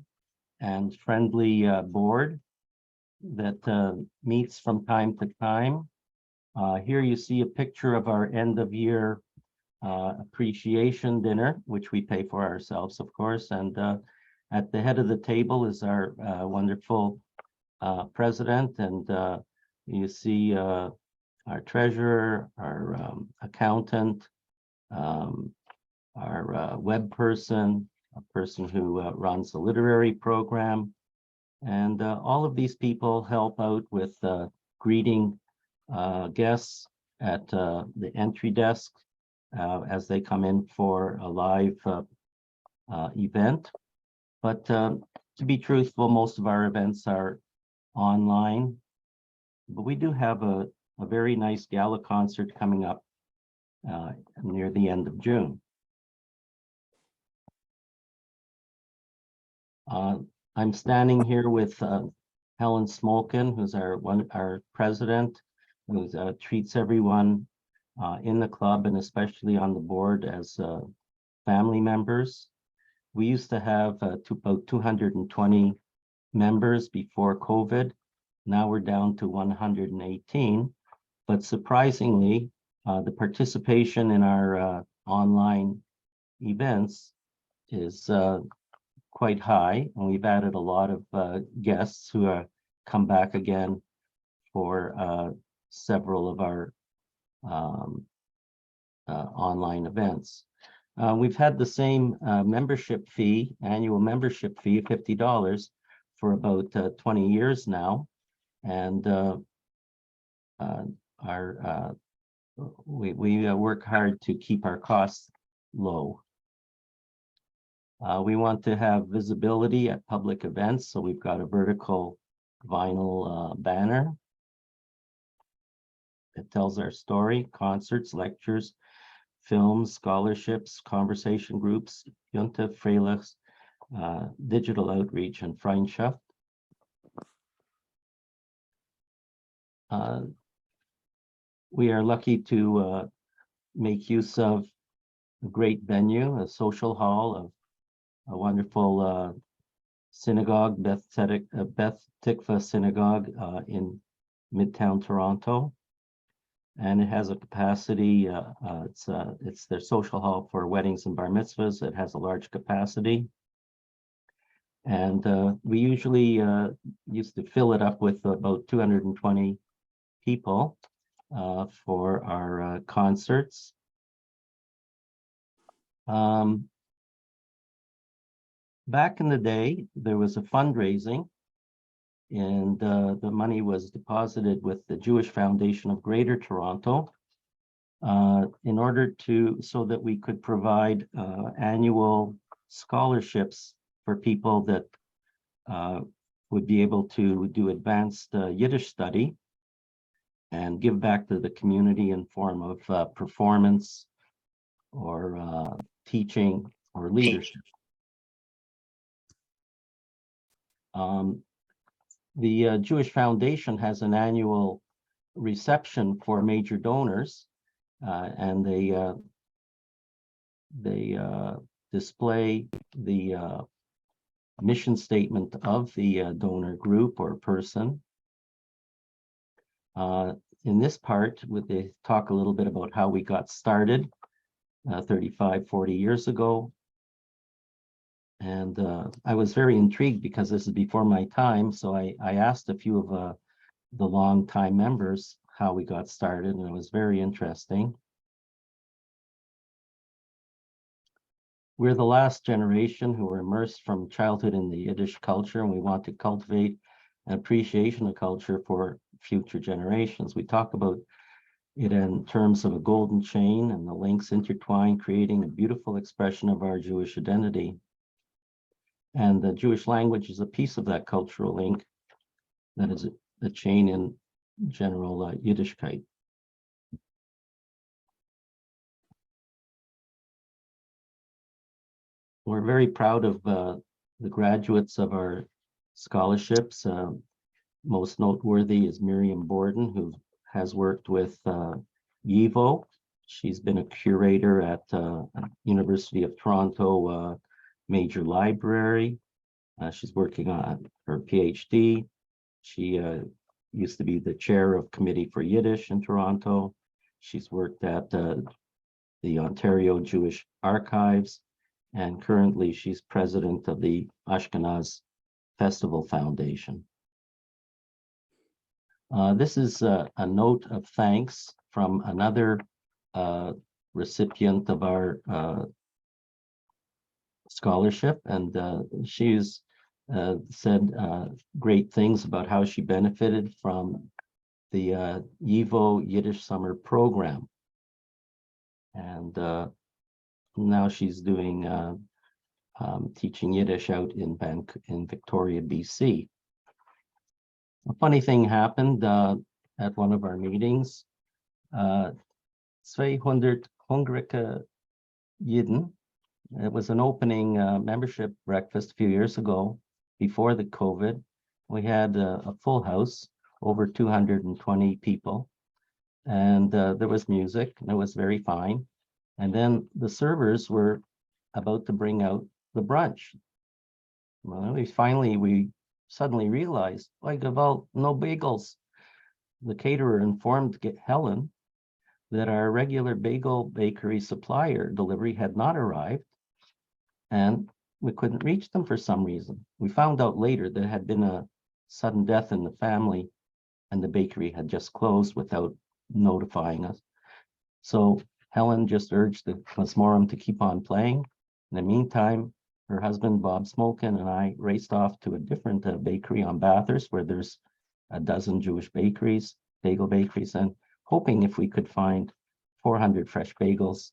and friendly board that meets from time to time. Here you see a picture of our end of year appreciation dinner, which we pay for ourselves, of course. And at the head of the table is our wonderful president. And you see our treasurer, our accountant, our web person, a person who runs a literary program. And all of these people help out with greeting guests at the entry desk as they come in for a live event. But to be truthful, most of our events are online. But we do have a very nice gala concert coming up near the end of June. I'm standing here with Helen Smolkin, who's our president, who treats everyone in the club and especially on the board as family members. We used to have about 220 members before COVID. Now we're down to 118. But surprisingly, the participation in our online events is quite high, and we've added a lot of guests who come back again for several of our online events. We've had the same membership fee, annual membership fee, $50 for about 20 years now, and we work hard to keep our costs low. We want to have visibility at public events, so we've got a vertical vinyl banner. It tells our story: concerts, lectures, films, scholarships, conversation groups, Junta, Freilich, digital outreach, and Freundschaft. We are lucky to make use of a great venue, a social hall of a wonderful synagogue, Beth Tikva Synagogue in Midtown Toronto. And it has a capacity, it's their social hall for weddings and bar mitzvahs. It has a large capacity. And we usually used to fill it up with about 220 people for our concerts. Back in the day, there was a fundraising, and the money was deposited with the Jewish Foundation of Greater Toronto in order so that we could provide annual scholarships for people that would be able to do advanced Yiddish study and give back to the community in form of performance or teaching or leadership. The Jewish Foundation has an annual reception for major donors, and they display the mission statement of the donor group or person. In this part, they talk a little bit about how we got started 35, 40 years ago. And I was very intrigued because this is before my time. So I asked a few of the longtime members how we got started, and it was very interesting. We're the last generation who were immersed from childhood in the Yiddish culture, and we want to cultivate an appreciation of culture for future generations. We talk about it in terms of a golden chain and the links intertwined, creating a beautiful expression of our Jewish identity. And the Jewish language is a piece of that cultural link that is a chain in general Yiddishkeit. We're very proud of the graduates of our scholarships. Most noteworthy is Miriam Borden, who has worked with YIVO. She's been a curator at University of Toronto Major Library. She's working on her PhD. She used to be the chair of Committee for Yiddish in Toronto. She's worked at the Ontario Jewish Archives, and currently she's president of the Ashkenaz Festival Foundation. This is a note of thanks from another recipient of our scholarship, and she's said great things about how she benefited from the YIVO Yiddish summer program. And now she's doing teaching Yiddish out in Victoria, BC. A funny thing happened at one of our meetings. 200 hungrige Yidden. It was an opening membership breakfast a few years ago, before the COVID. We had a full house, over 220 people, and there was music, and it was very fine. And then the servers were about to bring out the brunch. Well, we suddenly realized, like, about no bagels. The caterer informed Helen that our regular bagel bakery supplier delivery had not arrived, and we couldn't reach them for some reason. We found out later that it had been a sudden death in the family, and the bakery had just closed without notifying us. So Helen just urged the Klasmorum to keep on playing. In the meantime, her husband, Bob Smolkin, and I raced off to a different bakery on Bathurst, where there's a dozen Jewish bakeries, bagel bakeries, and hoping if we could find 400 fresh bagels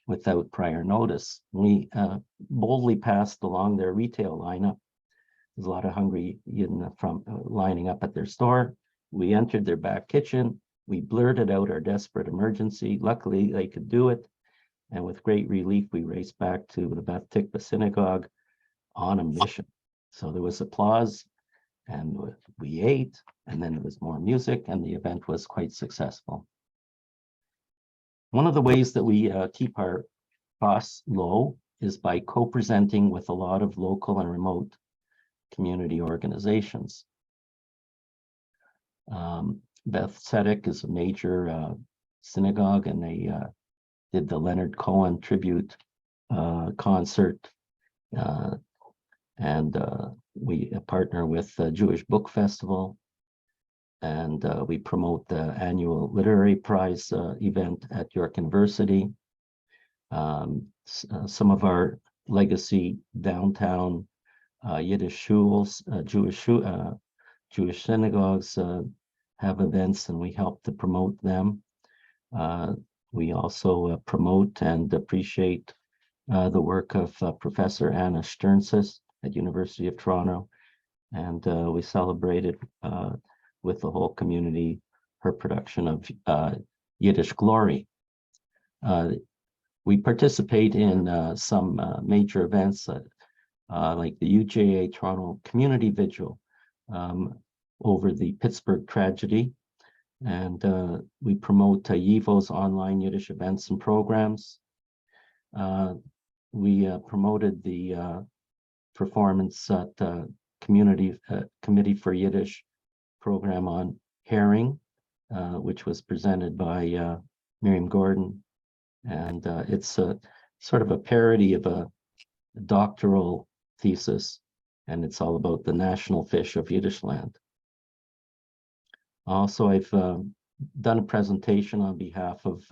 without prior notice. We boldly passed along their retail lineup There's a lot of hungry Yidden from lining up at their store. We entered their back kitchen. We blurted out our desperate emergency. Luckily, they could do it. And with great relief, we raced back to the Beth Tikva synagogue on a mission. So there was applause, and we ate, and then there was more music, and the event was quite successful. One of the ways that we keep our costs low is by co-presenting with a lot of local and remote community organizations. Beth Tzedek is a major synagogue, and they did the Leonard Cohen tribute concert. And we partner with the Jewish Book Festival, and we promote the annual literary prize event at York University. Some of our legacy downtown Yiddish shuls, Jewish synagogues have events, and we help to promote them. We also promote and appreciate the work of Professor Anna Sternsis at University of Toronto, and we celebrated with the whole community her production of Yiddish Glory. We participate in some major events like the UJA Toronto Community Vigil over the Pittsburgh tragedy, and we promote YIVO's online Yiddish events and programs. We promoted the performance at the Committee for Yiddish program on herring, which was presented by Miriam Gordon. And it's a sort of a parody of a doctoral thesis, and it's all about the national fish of Yiddish land. Also, I've done a presentation on behalf of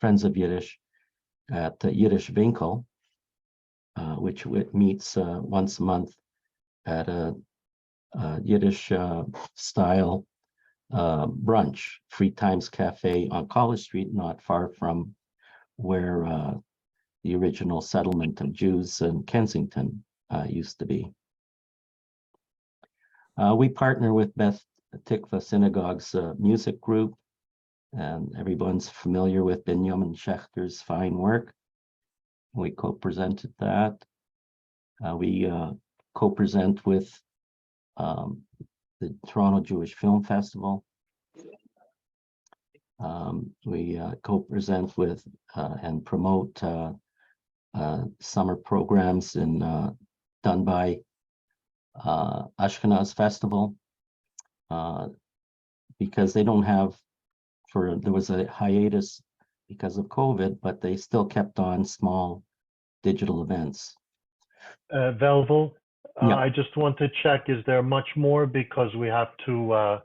Friends of Yiddish at Yiddish Vinkle, which meets once a month at a Yiddish style brunch, Free Times Cafe on College Street, not far from where the original settlement of Jews in Kensington used to be. We partner with Beth Tikva Synagogue's music group, and everyone's familiar with Benjamin Schechter's fine work. We co-presented that. We co-present with the Toronto Jewish Film Festival. We co-present with and promote summer programs done by Ashkenaz Festival, because they don't have, there was a hiatus because of COVID, but they still kept on small digital events. Velvel, Yeah. I just want to check, is there much more, because we have to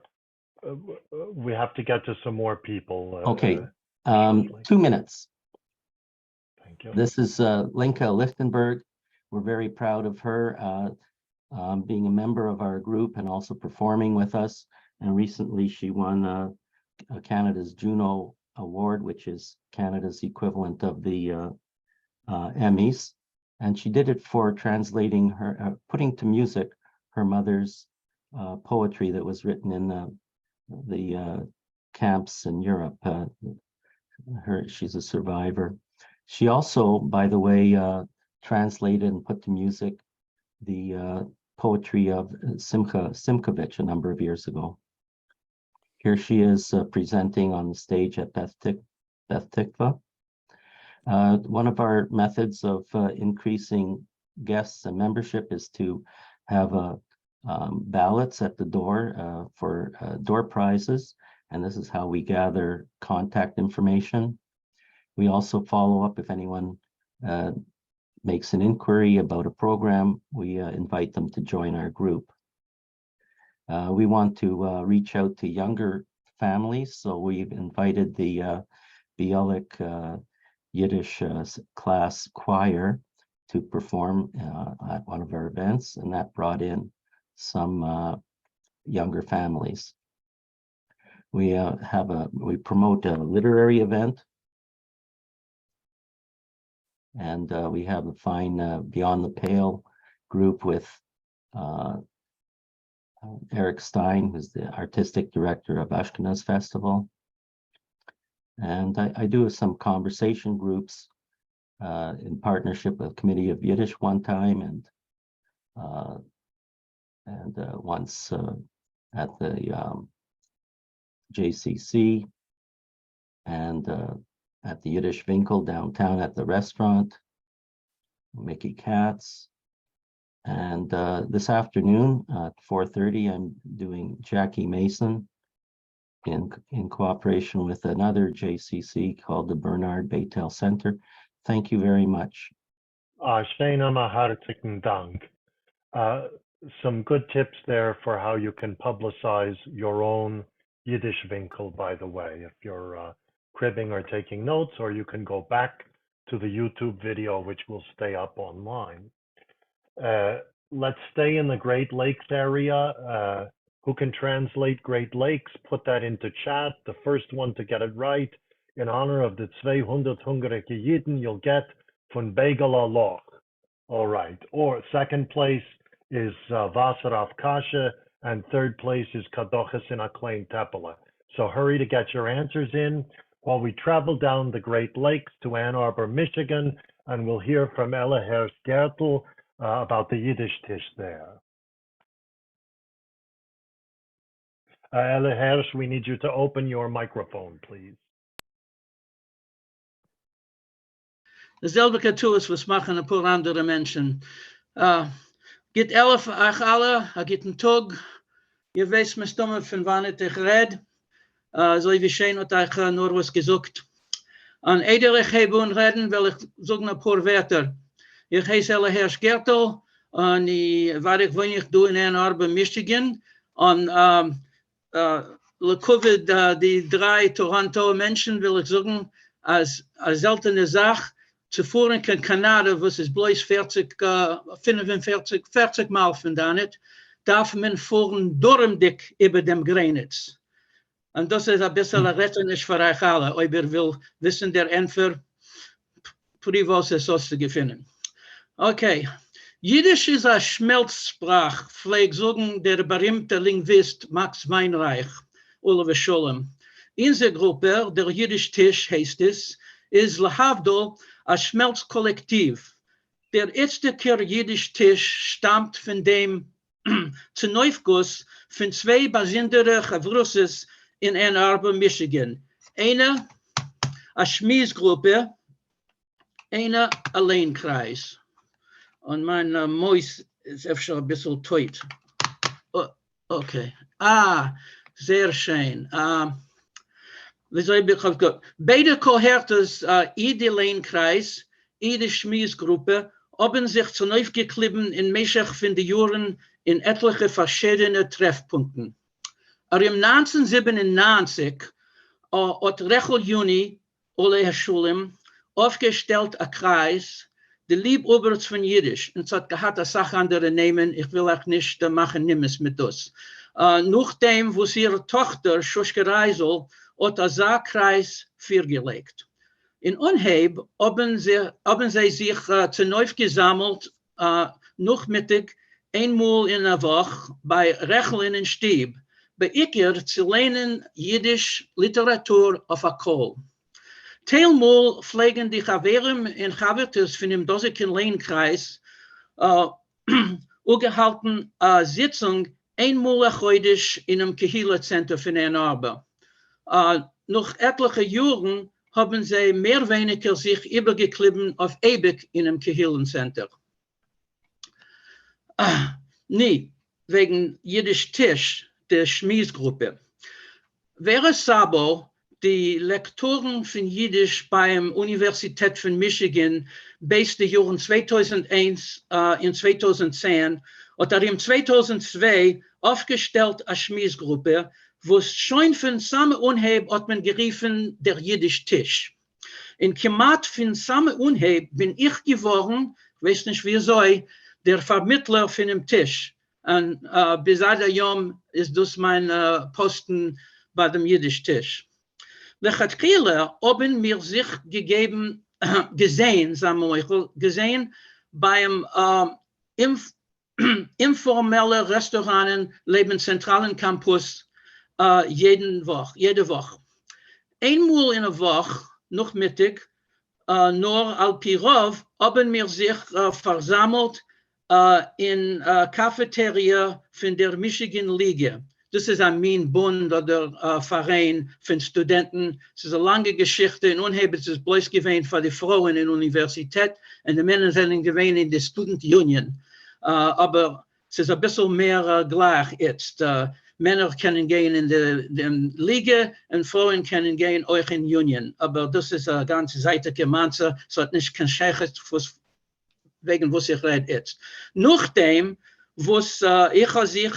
get to some more people. Okay, shortly. 2 minutes. Thank you. This is Linka Lichtenberg. We're very proud of her being a member of our group and also performing with us. And recently she won Canada's Juno Award, which is Canada's equivalent of the Emmys. And she did it for translating her, putting to music her mother's poetry that was written in the camps in Europe. She's a survivor. She also, by the way, translated and put to music the poetry of Simcha Simkovich a number of years ago. Here she is presenting on the stage at Beth Tikva. One of our methods of increasing guests and membership is to have ballots at the door for door prizes, and this is how we gather contact information. We also follow up if anyone makes an inquiry about a program. We invite them to join our group. We want to reach out to younger families, so we've invited the Bialik Yiddish class choir to perform at one of our events, and that brought in some younger families. We promote a literary event, and we have a fine Beyond the Pale group with Eric Stein, who's the artistic director of Ashkenaz Festival. And I do some conversation groups in partnership with Committee of Yiddish one time, and once at the JCC, and at the Yiddish Vinkle downtown at the restaurant, Mickey Katz. And this afternoon at 4:30, I'm doing Jackie Mason in cooperation with another JCC called the Bernard Beitel Center. Thank you very much. Shana hartlichen Dank. Some good tips there for how you can publicize your own Yiddish Vinkle, by the way, if you're cribbing or taking notes, or you can go back to the YouTube video, which will stay up online. Let's stay in the Great Lakes area. Who can translate Great Lakes? Put that into chat. The first one to get it right, in honor of the 200 hungrige Yidden, you'll get von Begela Loch. All right. Or second place is Wasser auf Kasche, and third place is Kadoches in a Klein Teppele. So hurry to get your answers in while we travel down the Great Lakes to Ann Arbor, Michigan, and we'll hear from Ella Hersh-Gertel about the Yiddish Tisch there. Ella Hersh, we need you to open your microphone, please. Dezelfde katoes was machen een paar andere mensen. Git 11 euch alle, gitten Tag. Je weet me stomme van wanneer ik red. So wie schön hat euch nur was gesagt. An edere Gebun reden will ich sagen ein paar Wörter. Ich heiße Ella Hersh-Gertel und ich wohne in Ann Arbor, Michigan. Und le Covid, die 3 Toronto Menschen will ich sagen, als seltene Sache, zuvor in Kanada, was ist bloß 40 Mal von da nicht, darf man fahren durchdick über dem Grenitz. Und das ist ein bisschen rettenisch für euch alle, ob ihr will wissen, der Entfer, Privos ist aus zu gewinnen. Okay, Jiddisch ist eine Schmelzsprache, pflegt sagen der berühmte Linguist Max Weinreich, Oliver Scholem. In der Gruppe, der Yiddish Tisch heißt es, ist Lahavdol ein Schmelzkollektiv. Der erste Yiddish Tisch stammt von dem Zerneufguss von 2 besondere Chavrusses in Ann Arbor, Michigan. Eine Schmiesgruppe, eine Alleinkreis. Und mein Mäus ist öfter ein bisschen teut. Oh, okay. Sehr schön. Beide Kohortes, Ide Leinkreis, Ide Schmiesgruppe, haben sich zunächst geklebt in Meschach von den Jahren in etliche verschiedene Treffpunkten. Aber im 1997 hat Rechel Juni, Ole Herr Schulem, aufgestellt ein Kreis, die Liebobers von Jiddisch. Und es hat gehabt, eine Sache andere nehmen, ich will auch nicht machen, nimmes mit das. Nachdem, wo sie ihre Tochter, Schuschke Reisel, hat ein Kreis vorgelegt. In Unheb haben sie sich zunächst gesammelt, nachmittag, einmal in der Woche, bei Rechel in den Stieb, bei Iker zu lernen Jiddisch Literatur auf der Kohl. Teilmal pflegen die Chaverim in Chavertes von dem Dosiken Leinkreis gehalten Sitzung einmal heute in einem Kehila-Center von Ann Arbor. Nach etlichen Jahren haben sie mehr weniger sich übergeklebt auf ewig in einem Kehila-Center. Nie, wegen Yiddish Tisch, der Schmiesgruppe. Wäre Sabo, die Lektoren von Jiddisch beim Universität von Michigan, bis die Jahren 2001 in 2010, hat im 2002 aufgestellt eine Schmiesgruppe, wo es schon von Samen Unheb hat man geriefen, der Yiddish Tisch. In Kemat von Samen Unheb bin ich geworden, weiß nicht wieso, der Vermittler von dem Tisch. Und bis heute ist das mein Posten bei dem Yiddish Tisch. Lechatchila haben mir sich gesehen beim informelle Restauranten leben im zentralen Campus jede Woche. Einmal in der Woche, noch Mittag, nur Alpirov, haben wir sich versammelt in Cafeteria von der Michigan Liga. Das ist ein Bund oder Verein von Studenten. Es ist eine lange Geschichte. Und unheimlich ist es bloß gewesen für die Frauen in der Universität und die Männer sind gewesen in der Student Union. Aber es ist ein bisschen mehr gleich jetzt. Männer können gehen in die Liga und Frauen können gehen auch in Union. Aber das ist eine ganz seitige Manze. Es hat nicht kein Scheiches, wegen was ich rede jetzt. Nachdem, was ich habe sich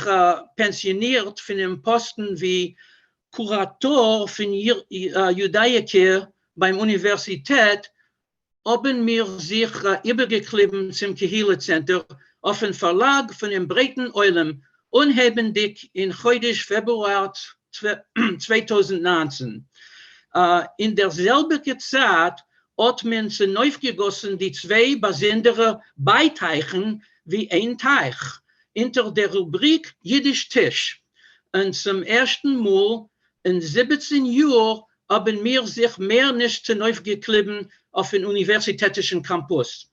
pensioniert von dem Posten wie Kurator von Judaiker beim Universität, haben wir sich übergeklebt zum Kehille Center auf den Verlag von dem breiten Eulen und haben dich in heute Februar 2019. In derselben Zeit hat man sie neu gegossen, die zwei besondere Beiteichen wie ein Teich, unter der Rubrik Jiddisch Tisch. Und zum ersten Mal in 17 Jahren haben wir sich mehr nicht zu neu geklebt auf den universitätischen Campus.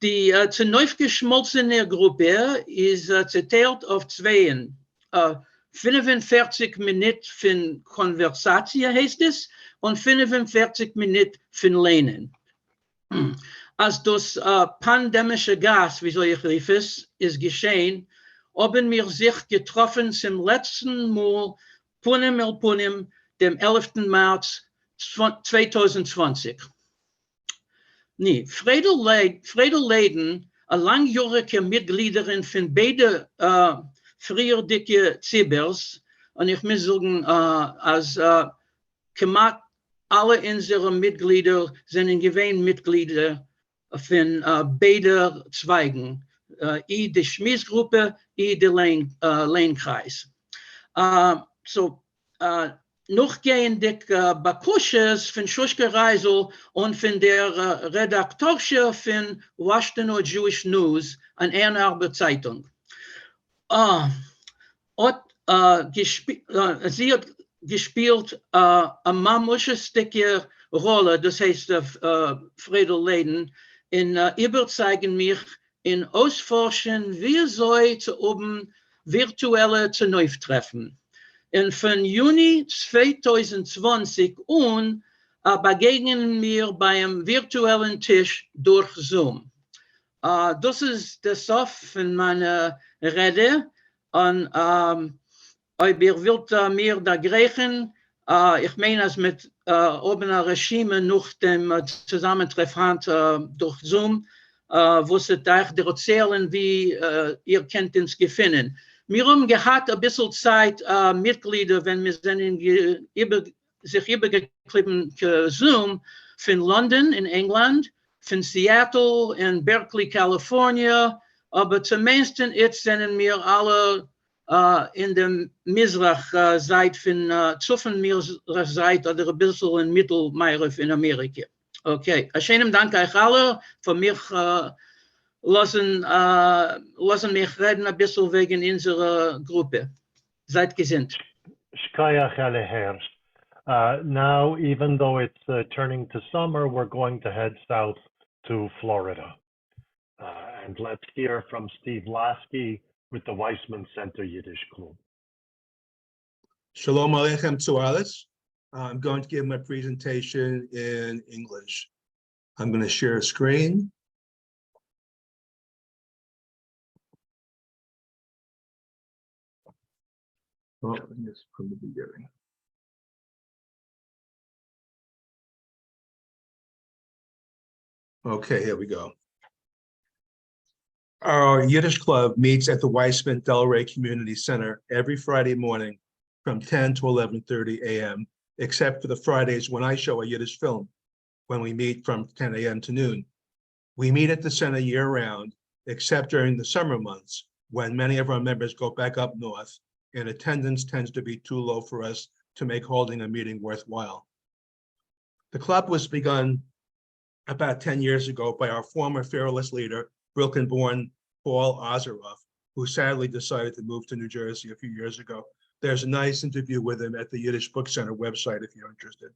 Die zu neu geschmolzene Gruppe ist zerteilt auf zwei. 45 Minuten für Konversation heißt es und 45 Minuten für Lernen. Als das pandemische Gas, wie soll ich rief es, ist geschehen, haben wir sich getroffen zum letzten Mal, Punim el Punim, dem 11. März 2020. Nee, Friedel Leiden, eine langjährige Mitgliederin von beiden früher dicke Zibers, und ich muss sagen, als gemacht, alle unsere Mitglieder sind gewähnt Mitglieder von beiden Zweigen, I die Schmiesgruppe, I die Lehnkreis. Noch gehen die Bakusches von Schuschke Reisel und von der Redaktorsche von Washington Jewish News an Ann Arbor Zeitung. Sie hat gespielt eine mamusche Rolle, das heißt Friedel Leiden, in überzeugen mich, in ausforschen, wie soll zu oben virtuelle zu neu treffen. Und von Juni 2020 an begegnen wir beim virtuellen Tisch durch Zoom. Das ist der Sof von meiner Rede. Und ob ihr wollt mir da griechen, ich meine es mit obener Regime nach dem Zusammentreffen durch Zoom, wo sie euch erzählen, wie ihr könnt uns gefunden. Wir haben gehabt ein bisschen Zeit, Mitglieder, wenn wir sind sich übergeklebt Zoom von London in England, von Seattle in Berkeley, California, aber zumindest jetzt sind wir alle in der Mizrach-Seite von Zuffen-Mizrach-Seite oder ein bisschen in Mittelmeer in Amerika. Okay, schönen Dank euch alle, von mir lassen mich reden ein bisschen wegen unserer Gruppe. Seid gesinnt. Shkayach Aleher. Now, even though it's turning to summer, we're going to head south to Florida. And let's hear from Steve Lasky with the Weissman Center Yiddish Club. Shalom Aleichem to Alice. I'm going to give my presentation in English. I'm going to share a screen. Oh, I guess from the beginning. Okay, here we go. Our Yiddish Club meets at the Weissman Delray Community Center every Friday morning from 10 to 11:30 a.m., except for the Fridays when I show a Yiddish film, when we meet from 10 a.m. to noon. We meet at the center year-round, except during the summer months, when many of our members go back up north, and attendance tends to be too low for us to make holding a meeting worthwhile. The club was begun about 10 years ago by our former fearless leader, Wilken-born Paul Ozeroff, who sadly decided to move to New Jersey a few years ago. There's a nice interview with him at the Yiddish Book Center website if you're interested.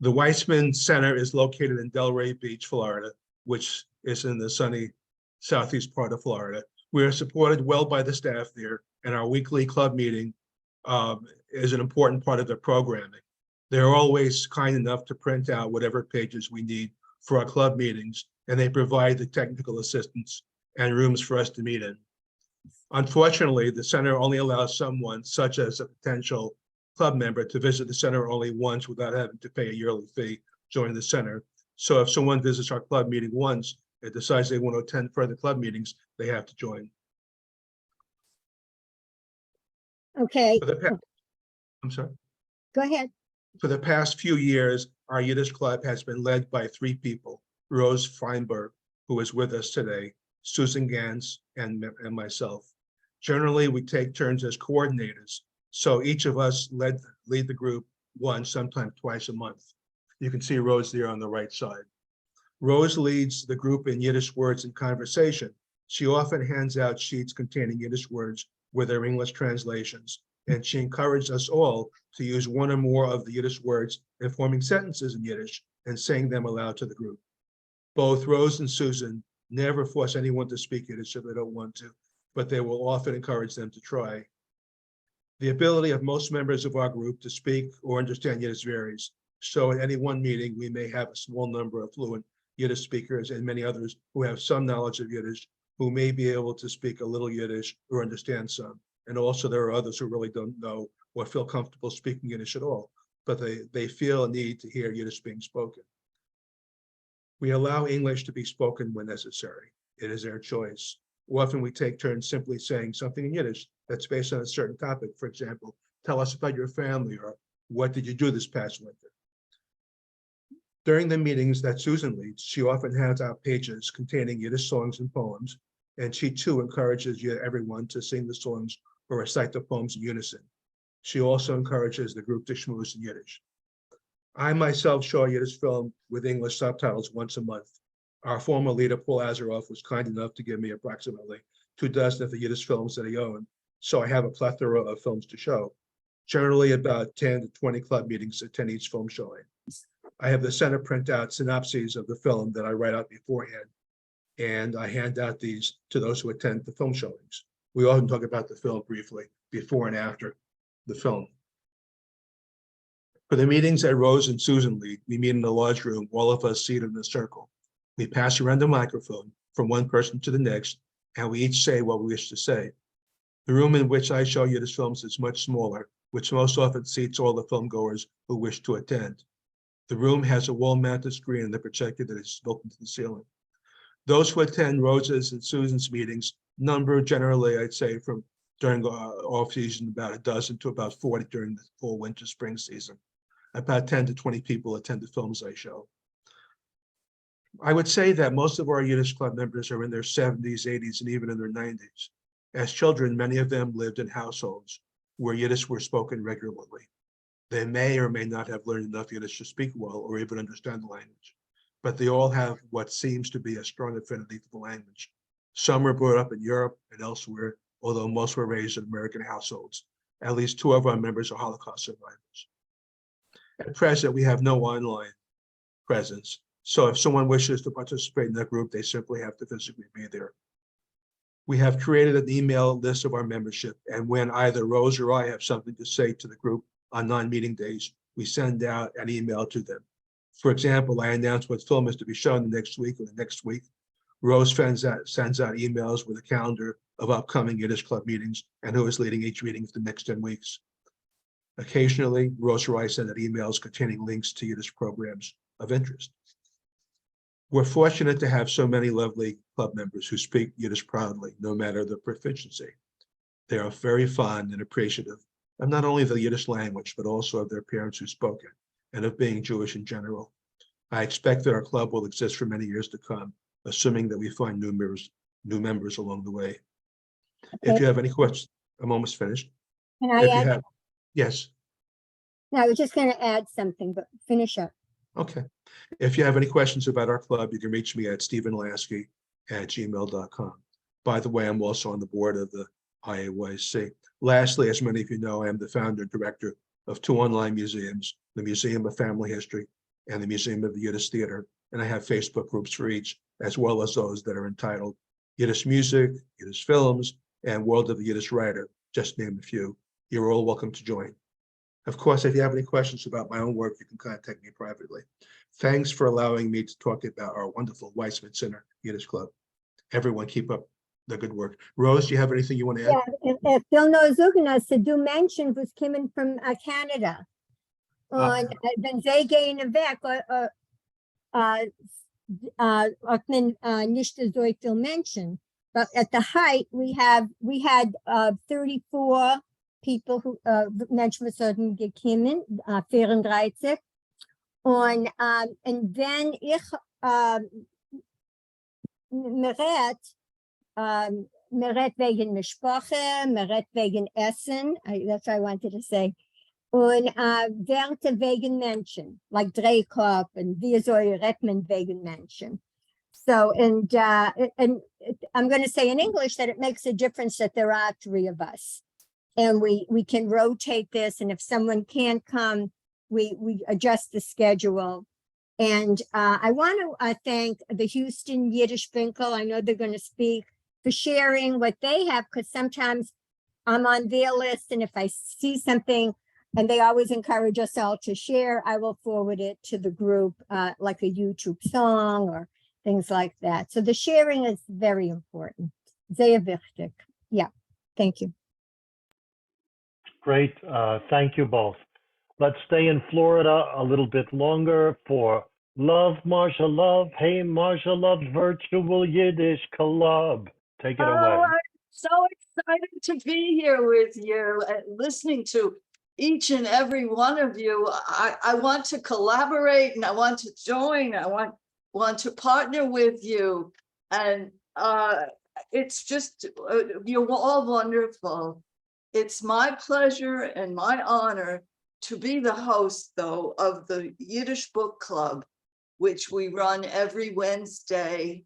The Weissman Center is located in Delray Beach, Florida, which is in the sunny southeast part of Florida. We are supported well by the staff there, and our weekly club meeting is an important part of the programming. They're always kind enough to print out whatever pages we need for our club meetings, and they provide the technical assistance and rooms for us to meet in. Unfortunately, the center only allows someone, such as a potential club member, to visit the center only once without having to pay a yearly fee joining the center. So if someone visits our club meeting once and decides they want to attend further club meetings, they have to join. Okay, I'm sorry. go ahead. For the past few years, our Yiddish club has been led by 3 people: Rose Feinberg, who is with us today, Susan Gans, and myself. Generally, we take turns as coordinators, so each of us lead the group once, sometimes twice a month. You can see Rose there on the right side. Rose leads the group in Yiddish words and conversation. She often hands out sheets containing Yiddish words with their English translations, and she encouraged us all to use one or more of the Yiddish words in forming sentences in Yiddish and saying them aloud to the group. Both Rose and Susan never force anyone to speak Yiddish if they don't want to, but they will often encourage them to try. The ability of most members of our group to speak or understand Yiddish varies. So at any one meeting, we may have a small number of fluent Yiddish speakers and many others who have some knowledge of Yiddish, who may be able to speak a little Yiddish or understand some. And also there are others who really don't know or feel comfortable speaking Yiddish at all, but they feel a need to hear Yiddish being spoken. We allow English to be spoken when necessary. It is their choice. Often we take turns simply saying something in Yiddish that's based on a certain topic. For example, tell us about your family, or what did you do this past winter? During the meetings that Susan leads, she often hands out pages containing Yiddish songs and poems, and she too encourages everyone to sing the songs or recite the poems in unison. She also encourages the group to schmooze in Yiddish. I myself show a Yiddish film with English subtitles once a month. Our former leader, Paul Azeroff, was kind enough to give me approximately 24 of the Yiddish films that he owned, so I have a plethora of films to show. Generally about 10 to 20 club meetings attend each film showing. I have the center print out synopses of the film that I write out beforehand, and I hand out these to those who attend the film showings. We often talk about the film briefly before and after the film. For the meetings that Rose and Susan lead, we meet in a large room, all of us seated in a circle. We pass around the microphone from one person to the next, and we each say what we wish to say. The room in which I show Yiddish films is much smaller, which most often seats all the film goers who wish to attend. The room has a wall-mounted screen and a projector that is built into the ceiling. Those who attend Rose's and Susan's meetings number generally, I'd say, from during off season, about a dozen to about 40 during the fall, winter, spring season. About 10 to 20 people attend the films I show. I would say that most of our Yiddish club members are in their 70s, 80s, and even in their 90s. As children, many of them lived in households where Yiddish were spoken regularly. They may or may not have learned enough Yiddish to speak well or even understand the language, but they all have what seems to be a strong affinity for the language. Some were brought up in Europe and elsewhere, although most were raised in American households. At least 2 of our members are Holocaust survivors. At present, we have no online presence, so if someone wishes to participate in that group, they simply have to physically be there. We have created an email list of our membership, and when either Rose or I have something to say to the group on non-meeting days, we send out an email to them. For example, I announce what film is to be shown the next week or the next week. Rose sends out emails with a calendar of upcoming Yiddish club meetings and who is leading each meeting for the next 10 weeks. Occasionally, Rose or I send out emails containing links to Yiddish programs of interest. We're fortunate to have so many lovely club members who speak Yiddish proudly, no matter their proficiency. They are very fond and appreciative of not only the Yiddish language, but also of their parents who spoke it, and of being Jewish in general. I expect that our club will exist for many years to come, assuming that we find new members along the way. Okay. If you have any questions, I'm almost finished. Can I add? Yes. No, I was just going to add something, but finish up. Okay. If you have any questions about our club, you can reach me at stephenlasky@gmail.com. By the way, I'm also on the board of the IAYC. Lastly, as many of you know, I am the founder and director of two online museums, the Museum of Family History and the Museum of the Yiddish Theater. And I have Facebook groups for each, as well as those that are entitled Yiddish Music, Yiddish Films, and World of the Yiddish Writer, just to name a few. You're all welcome to join. Of course, if you have any questions about my own work, you can contact me privately. Thanks for allowing me to talk about our wonderful Weissman Center Yiddish Club. Everyone keep up the good work. Rose, do you have anything you want to add? Ja, Phil Nozuganas, du Menschen, was coming from Canada. Und wenn sie gehen weg, hat man nicht so viel Menschen. But at the height, we had 34 people who Menschen wurden gekommen, 34. Und wenn ich mir redt wegen Mischproche, mir redt wegen Essen, that's what I wanted to say. Und Werte wegen Menschen, like Dreikop and wie soll redt man wegen Menschen. So, and I'm going to say in English that it makes a difference that there are 3 of us. And we can rotate this, and if someone can't come, we adjust the schedule. And I want to thank the Houston Yiddish Vinkle. I know they're going to speak, for sharing what they have, because sometimes I'm on their list, and if I see something, and they always encourage us all to share, I will forward it to the group, like a YouTube song or things like that. So the sharing is very important. Sehr wichtig. Yeah, thank you. Great. Thank you both. Let's stay in Florida a little bit longer for Love, Marsha Love. Hey, Marsha Love Virtual Yiddish Club. Take it away. I'm so excited to be here with you and listening to each and every one of you. I want to collaborate, and I want to join. I want to partner with you. And it's just, you're all wonderful. It's my pleasure and my honor to be the host, though, of the Yiddish Book Club, which we run every Wednesday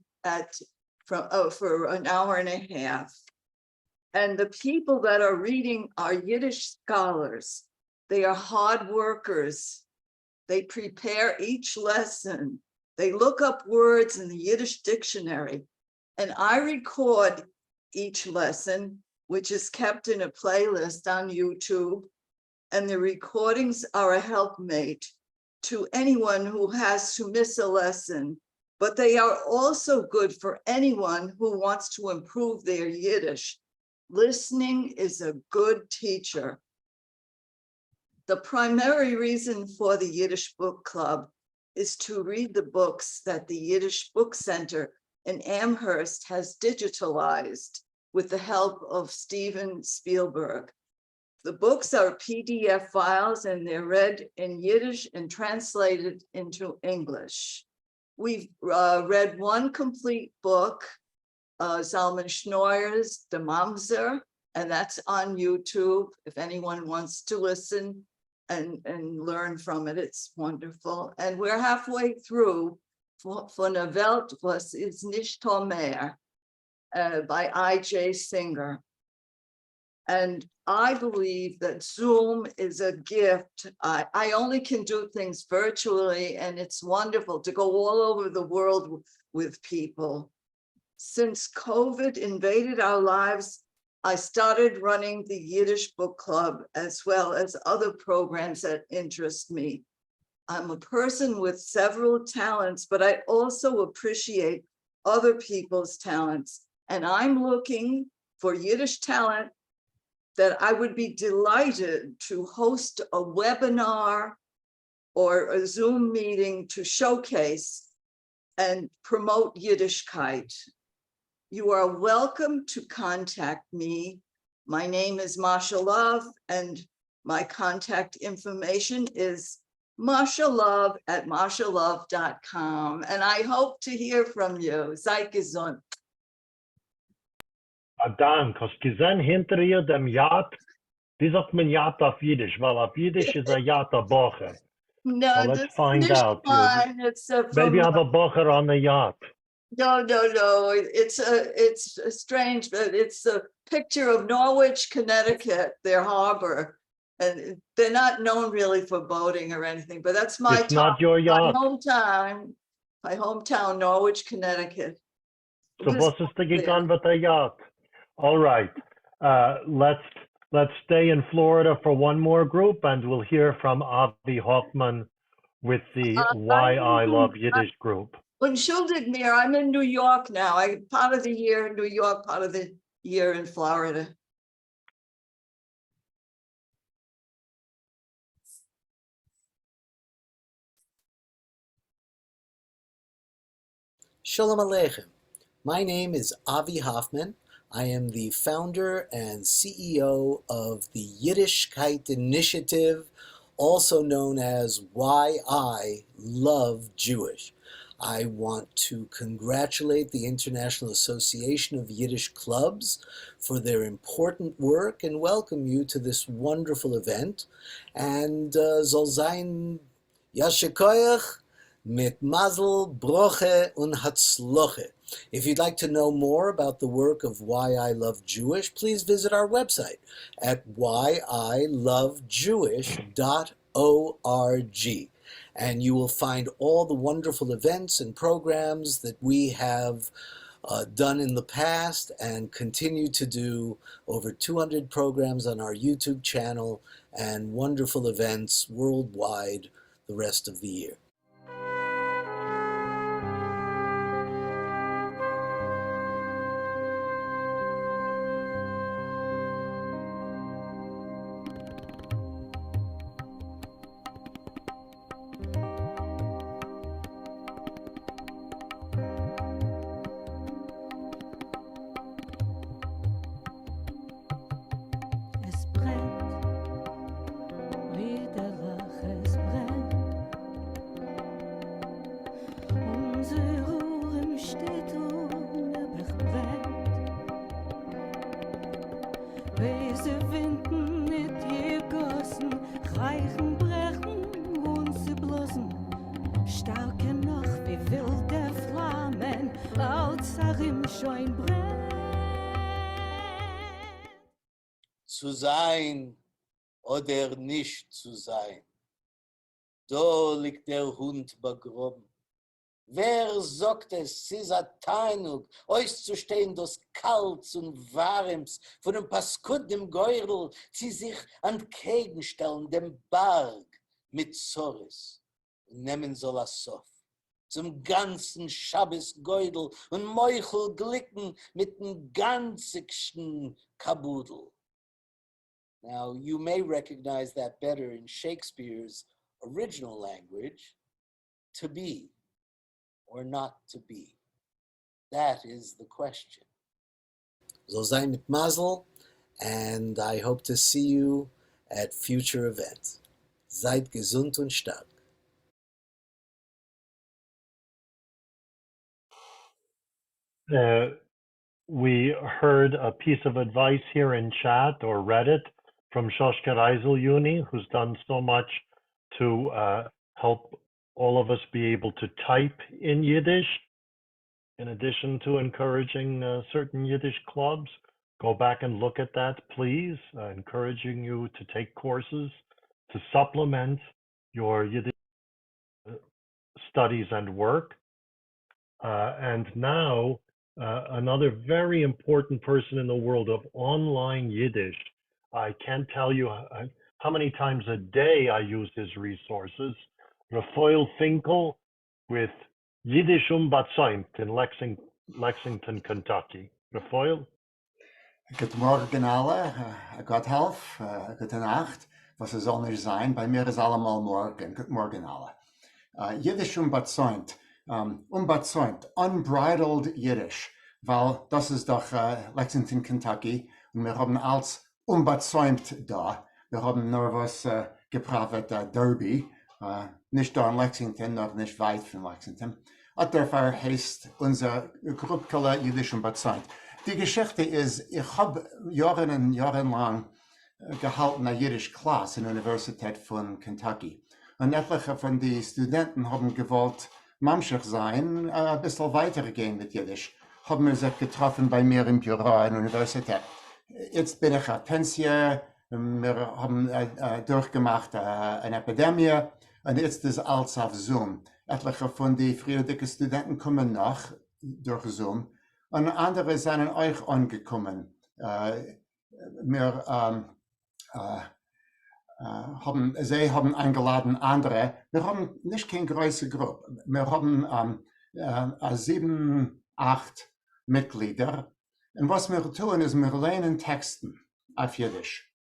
for an hour and a half. And the people that are reading are Yiddish scholars. They are hard workers. They prepare each lesson. They look up words in the Yiddish dictionary. And I record each lesson, which is kept in a playlist on YouTube. And the recordings are a helpmate to anyone who has to miss a lesson. But they are also good for anyone who wants to improve their Yiddish. Listening is a good teacher. The primary reason for the Yiddish Book Club is to read the books that the Yiddish Book Center in Amherst has digitalized with the help of Steven Spielberg. The books are PDF files, and they're read in Yiddish and translated into English. We've read one complete book, Zalman Schneur's The Mamzer, and that's on YouTube. If anyone wants to listen and learn from it, it's wonderful. And we're halfway through Von der Welt, was ist nicht mehr, by I.J. Singer. And I believe that Zoom is a gift. I only can do things virtually, and it's wonderful to go all over the world with people. Since COVID invaded our lives, I started running the Yiddish Book Club, as well as other programs that interest me. I'm a person with several talents, but I also appreciate other people's talents. And I'm looking for Yiddish talent that I would be delighted to host a webinar or a Zoom meeting to showcase and promote Yiddishkeit. You are welcome to contact me. My name is Marsha Love, and my contact information is marshalove@marshalove.com. And I hope to hear from you. Sei gesund. Dank, hast gesehen hinter ihr dem Yad? Wie sagt man Yad auf Yiddish? Weil auf Yiddish is a Yad a bocher. No, So let's find out. Fine. It's Maybe I have a bocher on the yacht. No, it's strange, but it's a picture of Norwich, Connecticut, their harbor. And they're not known really for boating or anything, but that's my It's not your yacht. my hometown, Norwich, Connecticut. So was ist gegangen with the yacht? All right. Let's stay in Florida for one more group, and we'll hear from Avi Hoffman with the Why I Love Yiddish group. Entschuldigt mir, I'm in New York now. I part of the year in New York, part of the year in Florida. Shalom Aleichem. My name is Avi Hoffman. I am the founder and CEO of the Yiddishkeit Initiative, also known as Why I Love Jewish. I want to congratulate the International Association of Yiddish Clubs for their important work and welcome you to this wonderful event. And soll sein Yasher Koyach mit Mazel, Broche und Hatzloche. If you'd like to know more about the work of Why I Love Jewish, please visit our website at whyilovejewish.org. And you will find all the wonderful events and programs that we have done in the past and continue to do. Over 200 programs on our YouTube channel and wonderful events worldwide the rest of the year. Zu sein oder nicht zu sein. Da liegt der Hund begraben. Wer sagt es, sie ist ein Teinung, euch zu stehen, das Kalts und Warms, von dem Paskut, dem Geurl, sie sich entgegenstellen, dem Berg mit Zorres, und nehmen soll es Sof. Zum ganzen Schabbesgeudel und Meuchel glicken mit dem ganzigsten Kabudel. Now, you may recognize that better in Shakespeare's original language, to be or not to be. That is the question. So sei mit Mazel, and I hope to see you at future events. Seid gesund und stark. We heard a piece of advice here in chat or read it from Shoshka Reisel Uni, who's done so much to help all of us be able to type in Yiddish, in addition to encouraging certain Yiddish clubs. Go back and look at that, please, encouraging you to take courses to supplement your Yiddish studies and work. And now, another very important person in the world of online Yiddish. I can't tell you how many times a day I use his resources. Raphael Vinkle with Yiddish Batzoimt in Lexington, Kentucky. Raphael? Guten Morgen alle, Gott helf, gute Nacht. Was es soll nicht sein, bei mir ist allemal morgen. Guten Morgen alle. Yiddish Batzoimt, unbridled Yiddish, weil das ist doch Lexington, Kentucky, und wir haben als unbezäumt da. Wir haben nur was gepravet Derby, nicht da in Lexington, noch nicht weit von Lexington. Und dafür heißt unser Gruppe Jiddisch unbezäumt. Die Geschichte ist, ich habe Jahre und Jahre lang gehalten eine Jiddisch-Klasse in der Universität von Kentucky. Und etliche von den Studenten haben gewollt Mamschach sein, ein bisschen weitergehen mit Jiddisch. Haben wir sich getroffen bei mir im Büro an der Universität. Jetzt bin ich auf Pension, wir haben durchgemacht eine Epidemie und jetzt ist alles auf Zoom. Etliche von den früheren Studenten kommen nach durch Zoom und andere sind euch angekommen. Sie haben eingeladen andere. Wir haben nicht keine große Gruppe. Wir haben 7, 8 Mitglieder. Und was wir tun, ist, wir lernen Texten auf Jiddisch.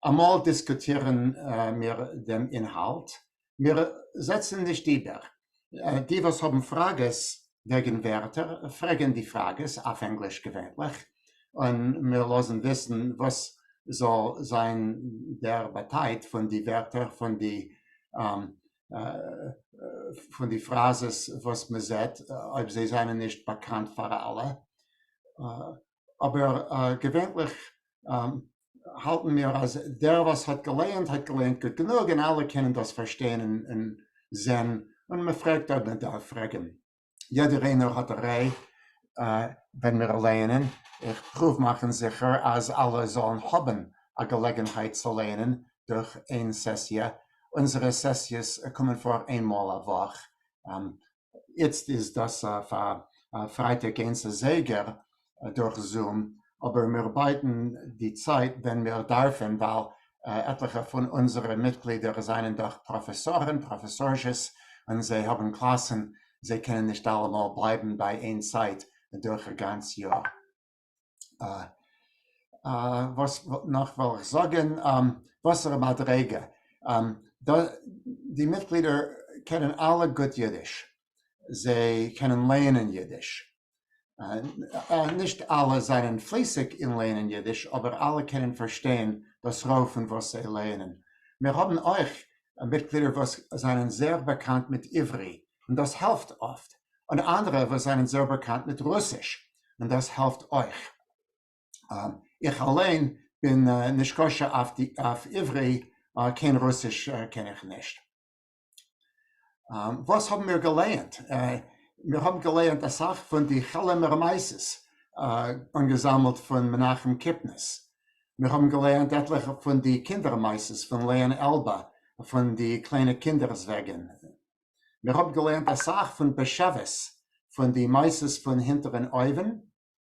Einmal diskutieren wir den Inhalt. Wir setzen nicht über. Die, was haben Fragen wegen Wörter, fragen die Fragen auf Englisch gewöhnlich. Und wir lassen wissen, was soll sein der Beteit von die Wörter, von die Phrases, was man sagt, ob sie seien nicht bekannt für alle. Aber gewöhnlich halten wir, als der, was hat gelernt gut genug und alle können das verstehen und sehen. Und man fragt, ob man darf fragen. Jeder einer hat eine Reihe, wenn wir lernen. Ich prüfe machen sicher, als alle sollen haben, eine Gelegenheit zu lernen durch eine Session. Unsere Sessions kommen vor einmal eine Woche. Jetzt ist das Freitag ganze Säger durch Zoom, aber wir arbeiten die Zeit, wenn wir dürfen, weil etliche von unseren Mitgliedern sind doch Professoren, Professorges, und sie haben Klassen, sie können nicht allemal bleiben bei einer Zeit durch ein ganzes Jahr. Was noch will ich sagen? Wassermaträge. Die Mitglieder kennen alle gut Jiddisch. Sie können lernen Jiddisch. Nicht alle sind fließig in Lernen Jiddisch, aber alle können verstehen das Rufen, was sie lernen. Wir haben euch Mitglieder, was sind sehr bekannt mit Ivri, und das hilft oft. Und andere, was sind sehr bekannt mit Russisch, und das hilft euch. Ich allein bin nicht koscher auf Ivri, kein Russisch kenne ich nicht. Was haben wir gelernt? Wir haben gelernt, eine Sache von den Chalemer Meises, angesammelt von Menachem Kipnis. Wir haben gelernt, etliche von den Kindermeises, von Leon Elba, von den kleinen Kinderswegen. Wir haben gelernt, eine Sache von Besheves, von den Meises von hinteren Euven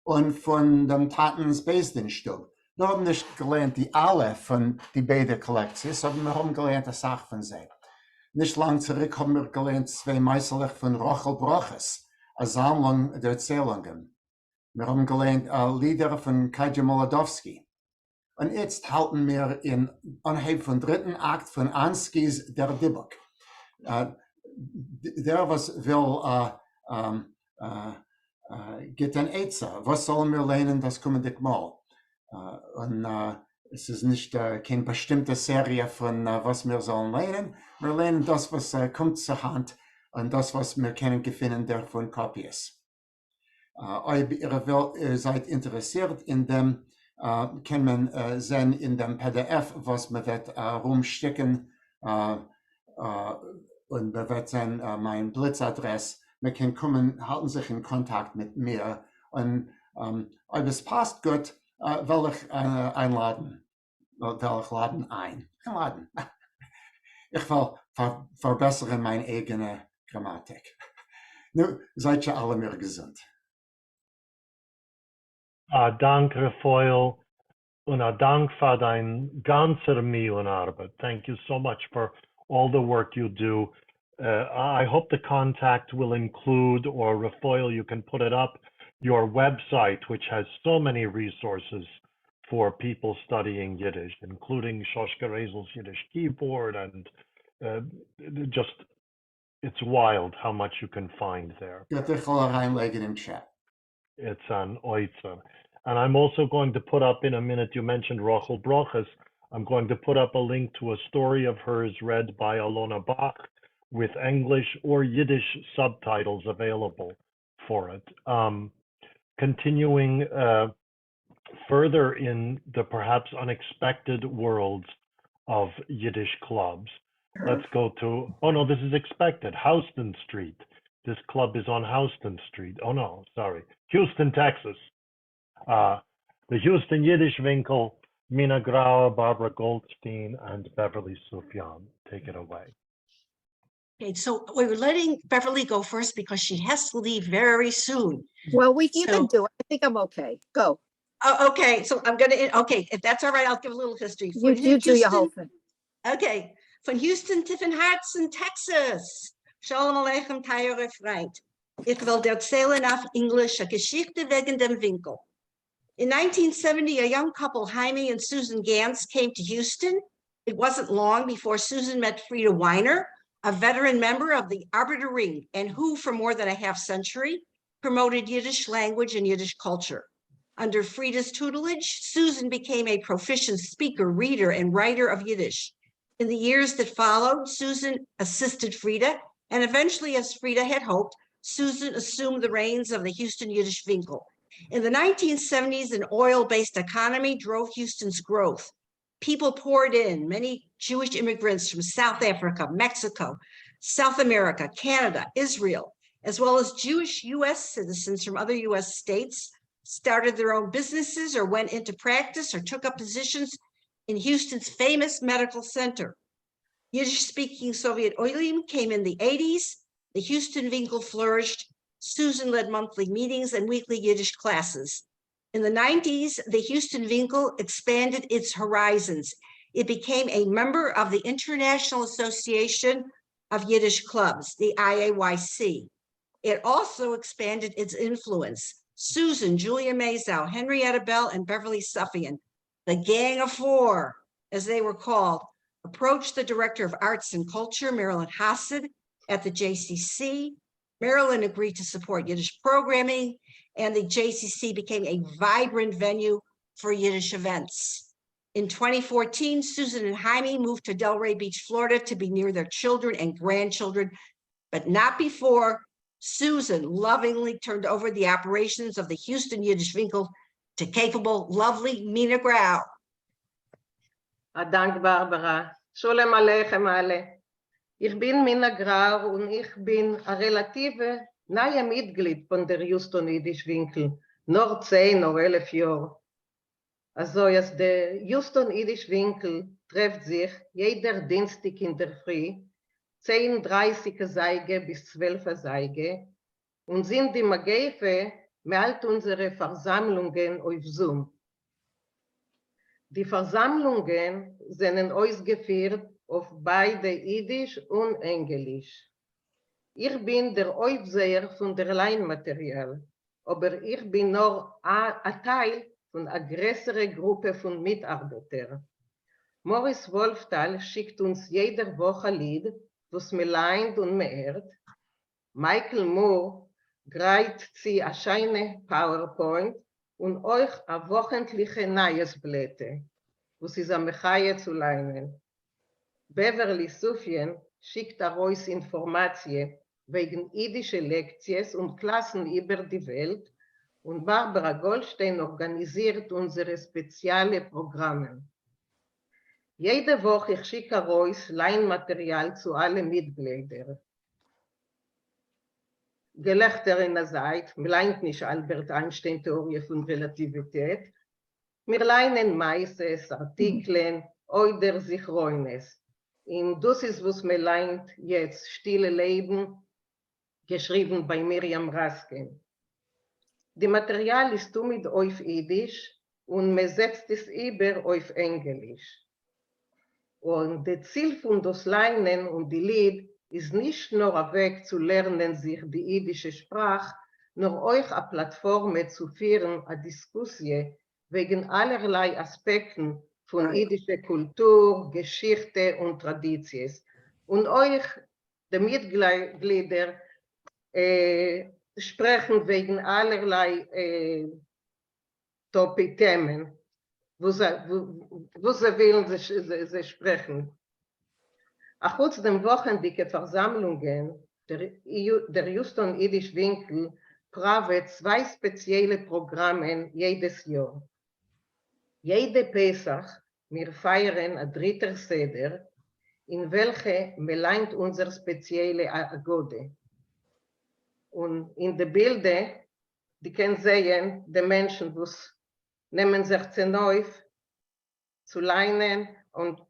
und von dem Tatens Beisdenstub. Wir haben nicht gelernt, die alle von den beiden Kollektionen, aber wir haben gelernt, eine Sache von sie. Nicht lang zurück haben wir gelernt 2 Meisterlich von Rochel Broches, eine Sammlung der Erzählungen. Wir haben gelernt Lieder von Kaja Molodowski. Und jetzt halten wir in Anheb von 3. Akt von Anskis der Dibbuk. Der, was will, geht ein Eizer. Was sollen wir lernen, das kommende Mal? Es ist nicht keine bestimmte Serie von was wir sollen lernen. Wir lernen das, was kommt zur Hand und das, was wir können finden, davon Kopies. Ob ihr seid interessiert in dem, kann man sehen in dem PDF, was man wird rumstecken und man wird sehen mein Blitzadress. Man kann kommen, halten sich in Kontakt mit mir und ob es passt gut, will ich einladen. Will ich laden ein. Einladen. Ich will verbessern meine eigene Grammatik. Nu, seid ihr alle mehr gesund. Dank, Rafael, und Dank für dein ganzer Mühe und Arbeit. Thank you so much for all the work you do. I hope the contact will include, or Rafael, you can put it up, your website, which has so many resources for people studying Yiddish, including Shoshka Rezel's Yiddish keyboard, and just, it's wild how much you can find there. It's an oitzer. And I'm also going to put up in a minute, you mentioned Rochel Broches, I'm going to put up a link to a story of hers read by Alona Bach with English or Yiddish subtitles available for it. Continuing further in the perhaps unexpected worlds of Yiddish clubs. Let's go to, oh no, this is expected, Houston Street. This club is on Houston Street. Oh no, sorry, Houston, Texas. The Houston Yiddish Vinkle, Mina Grauer, Barbara Goldstein, and Beverly Sufjan. Take it away. Okay, so we were letting Beverly go first because she has to leave very soon. Well, you So- can do it. I think I'm okay. Go. Oh, okay, so I'm gonna, okay, if that's all right, I'll give a little history. You do your whole thing. Okay, von Houston Tiffenharzen, Texas. Shalom Aleichem, teure Freund. Ich will dir erzählen auf Englisch eine Geschichte wegen dem Winkel. In 1970, a young couple, Jaime and Susan Gantz, came to Houston. It wasn't long before Susan met Frida Weiner, a veteran member of the Arbor Ring, and who, for more than a half century, promoted Yiddish language and Yiddish culture. Under Frida's tutelage, Susan became a proficient speaker, reader, and writer of Yiddish. In the years that followed, Susan assisted Frida, and eventually, as Frida had hoped, Susan assumed the reins of the Houston Yiddish Vinkle. In the 1970s, an oil-based economy drove Houston's growth. People poured in, many Jewish immigrants from South Africa, Mexico, South America, Canada, Israel, as well as Jewish US citizens from other US states, started their own businesses or went into practice or took up positions in Houston's famous medical center. Yiddish-speaking Soviet Oilim came in the 80s. The Houston Vinkle flourished. Susan led monthly meetings and weekly Yiddish classes. In the 90s, the Houston Vinkle expanded its horizons. It became a member of the International Association of Yiddish Clubs, the IAYC. It also expanded its influence. Susan, Julia Mazow, Henrietta Bell, and Beverly Suffian, the Gang of Four, as they were called, approached the Director of Arts and Culture, Marilyn Hasid, at the JCC. Marilyn agreed to support Yiddish programming, and the JCC became a vibrant venue for Yiddish events. In 2014, Susan and Jaime moved to Delray Beach, Florida to be near their children and grandchildren, but not before Susan lovingly turned over the operations of the Houston Yiddish Vinkle to capable, lovely Mina Grau. Dank, Barbara. Sholem Aleichem alle. Ich bin Mina Grau und ich bin ein relative neue Mitglied von der Houston Yiddish Vinkle, nur 10 oder 11 Jahre. Also, als der Houston Yiddish Vinkle trifft sich jeder Dienstag in der Früh, 10:30 Seige bis 12 Seige, und sind die Magefe mit all unsere Versammlungen auf Zoom. Die Versammlungen sind ausgeführt auf beide Jiddisch und Englisch. Ich bin der Aufseher von der Leinmaterial, aber ich bin nur ein Teil von einer größeren Gruppe von Mitarbeitern. Morris Wolftal schickt uns jede Woche ein Lied, das mir leint und mir ehrt. Michael Moore greift sie eine scheine PowerPoint und euch eine wöchentliche Neuesblätter, was ist am Mechaie zu leinen. Beverly Sufjan schickt heraus Informationen wegen jüdischer Lektions und Klassen über die Welt, und Barbara Goldstein organisiert unsere speziellen Programme. Jede Woche schicke heraus Leinmaterial zu allen Mitgliedern. Gelächter in der Zeit, mir leint nicht Albert Einstein Theorie von Relativität, mir leinen meistens Artikeln oder Sichroines. Und das ist, was mir leint jetzt, Stille Leben, geschrieben bei Miriam Raskin. Die Material ist damit auf Jiddisch und man setzt es über auf Englisch. Und das Ziel von das Leinen und die Lied ist nicht nur ein Weg zu lernen, sich die jiddische Sprache, nur euch eine Plattform zu führen, eine Diskussion wegen allerlei Aspekten von jiddischer Kultur, Geschichte und Traditions. Und euch, die Mitglieder, sprechen wegen allerlei Themen, wo sie wollen sie sprechen. Auch aus den wochenlichen Versammlungen der Houston Yiddish Vinkle pravet 2 spezielle Programme jedes Jahr. Jede Pesach wir feiern ein dritter Seder, in welche meleint unser spezielle Agode. Und in den Bildern, die können sehen, die Menschen, die nehmen sich zu neu, zu leinen und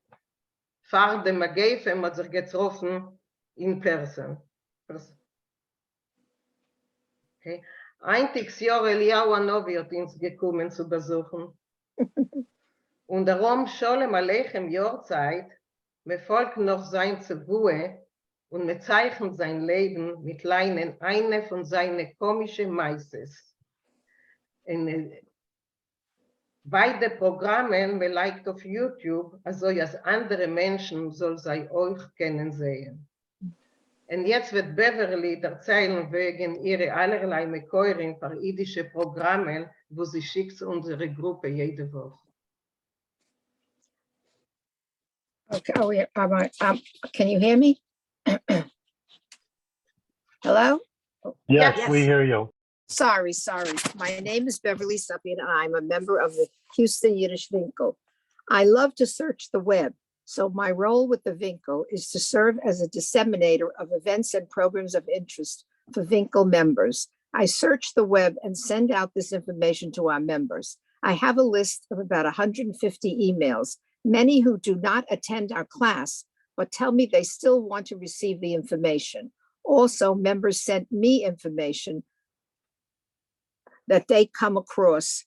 fahren dem Agäfen, hat sich getroffen in Person. Okay. Eintiges Jahr Eliyahu Anovi hat uns gekommen zu besuchen. Und darum Sholem Aleichem Jahrzeit, wir folgen noch sein Zivue und wir zeichnen sein Leben mit Leinen eine von seinen komischen Meises. Beide Programme beleidigt auf YouTube, also als andere Menschen soll sie euch kennensehen. Und jetzt wird Beverly erzählen wegen ihrer allerlei Mekoirin für jiddische Programme, wo sie schickt unsere Gruppe jede Woche. Okay, can you hear me? Hello? Yes, we hear you. Sorry. My name is Beverly Suppian, and I'm a member of the Houston Yiddish Vinkle. I love to search the web, so my role with the Vinkle is to serve as a disseminator of events and programs of interest for Vinkle members. I search the web and send out this information to our members. I have a list of about 150 emails, many who do not attend our class, but tell me they still want to receive the information. Also, members sent me information that they come across,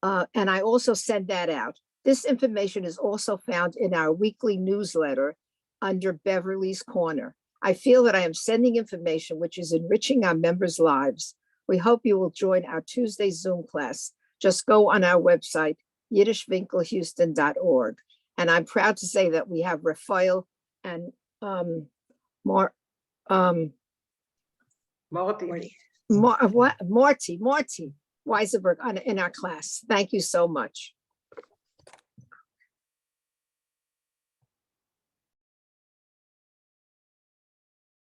and I also send that out. This information is also found in our weekly newsletter under Beverly's Corner. I feel that I am sending information which is enriching our members' lives. We hope you will join our Tuesday Zoom class. Just go on our website, yiddishvinkelhouston.org. And I'm proud to say that we have Raphael and Morty Weisenberg in our class. Thank you so much.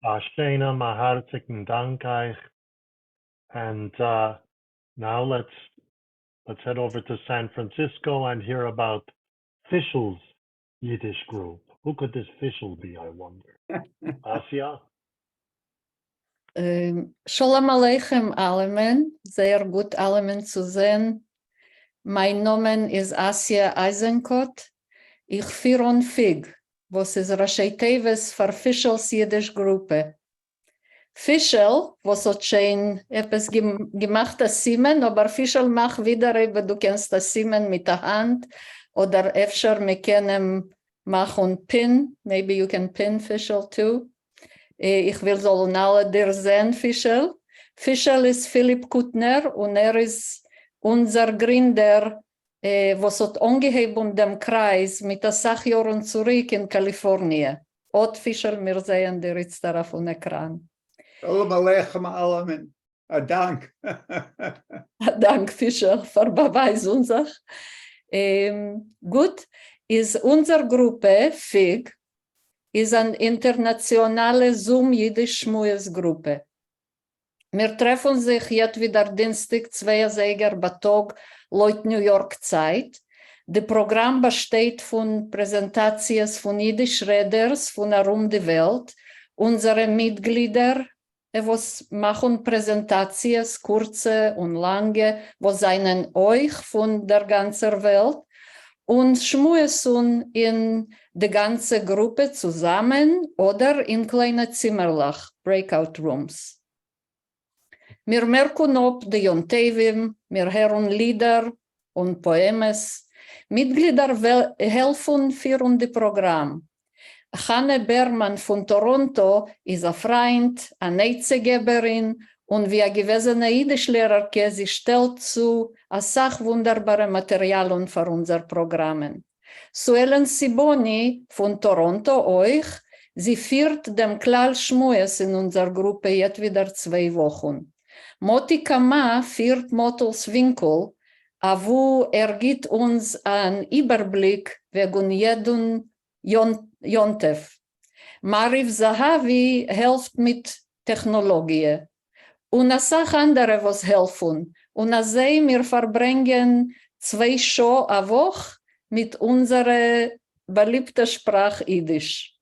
Ashena, my hartlichen Dank euch. And now let's head over to San Francisco and hear about Fischl's Yiddish group. Who could this Fischl be, I wonder? Asia? Shalom Aleichem allemen, sehr gut allemen zu sehen. Mein Name ist Asia Eisenkot. Ich führe FIG, was ist Raschei Teves für Fischl's Yiddish Gruppe. Fischl, was hat schon etwas gemacht, das Simen, aber Fischl macht wieder eben, du kennst das Simen mit der Hand oder öfter wir können machen Pin, maybe you can pin Fischl too. Ich will sollen alle dir sehen, Fischl. Fischl ist Philipp Kuttner und ist unser Gründer, was hat angehoben dem Kreis mit der Sachjahren zurück in Kalifornien. Ot Fischl, wir sehen dir jetzt darauf auf dem Ekran. Shalom Aleichem allemen. Dank. Dank, Fischl, für Beweisung. Gut, ist unsere Gruppe, FIG, ist eine internationale Zoom-Jiddisch-Schmues-Gruppe. Wir treffen sich jetzt wieder Dienstag, 2 Säger bei Tag, Leut New York Zeit. Das Programm besteht von Präsentationen von Jiddisch-Reders von herum die Welt. Unsere Mitglieder, was machen Präsentationen, kurze und lange, was seien euch von der ganzen Welt. Und schmuesen in die ganze Gruppe zusammen oder in kleine Zimmerlach, Breakout Rooms. Wir merken ob die Jontevim, wir hören Lieder und Poemes. Mitglieder helfen für das Programm. Hanne Berman von Toronto ist ein Freund, eine Eizegeberin und wie ein gewesener Jiddischlehrer, sie stellt zu eine Sache wunderbare Materialien für unsere Programme. Suelen Siboni von Toronto euch, sie führt dem Klal Schmues in unserer Gruppe jetzt wieder 2 Wochen. Moti Kama führt Motels Vinkle, wo gibt uns einen Überblick wegen jedem Jontef. Mariv Zahavi hilft mit Technologie. Und eine Sache andere, was helfen. Und als wir verbringen 2 Shows a Woche mit unserer beliebten Sprache Yiddish.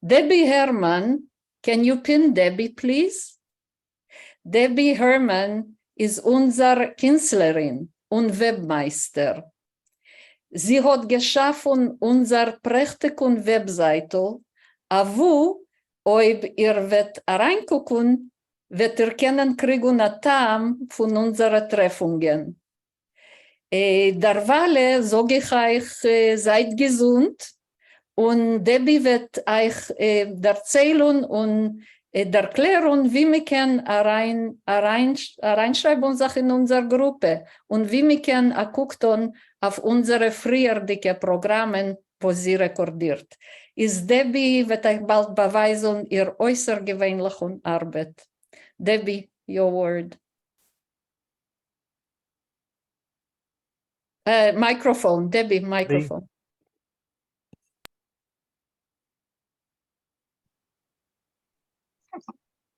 Debbie Herrmann, can you pin Debbie, please? Debbie Herman ist unser Künstlerin und Webmeister. Sie hat geschaffen unser prächtigen Webseite, wo, ob ihr wird reingucken, wird ihr kennen kriegen einen Tam von unseren Treffungen. Derweil sage ich euch, seid gesund und Debbie wird euch erzählen und erklären, wie wir können reinschreiben Sachen in unsere Gruppe und wie wir können gucken auf unsere früheren Programme, wo sie rekordiert. Ist Debbie wird euch bald beweisen, ihr äußergewöhnliche Arbeit. Debbie, your word. Microphone, Debbie, microphone.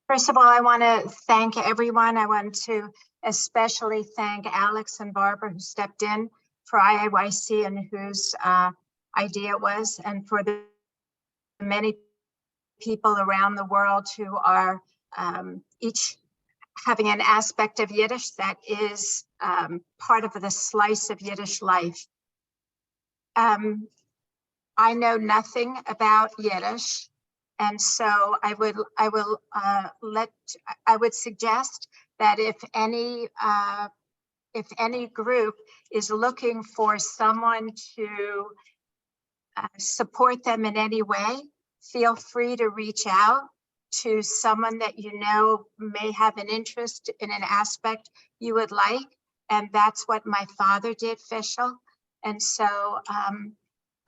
First of all, I want to thank everyone. I want to especially thank Alex and Barbara who stepped in for IAYC and whose idea it was, and for the many people around the world who are each having an aspect of Yiddish that is part of the slice of Yiddish life. I know nothing about Yiddish, and so I would suggest that if any group is looking for someone to support them in any way, feel free to reach out to someone that you know may have an interest in an aspect you would like. And that's what my father did, Fischel. And so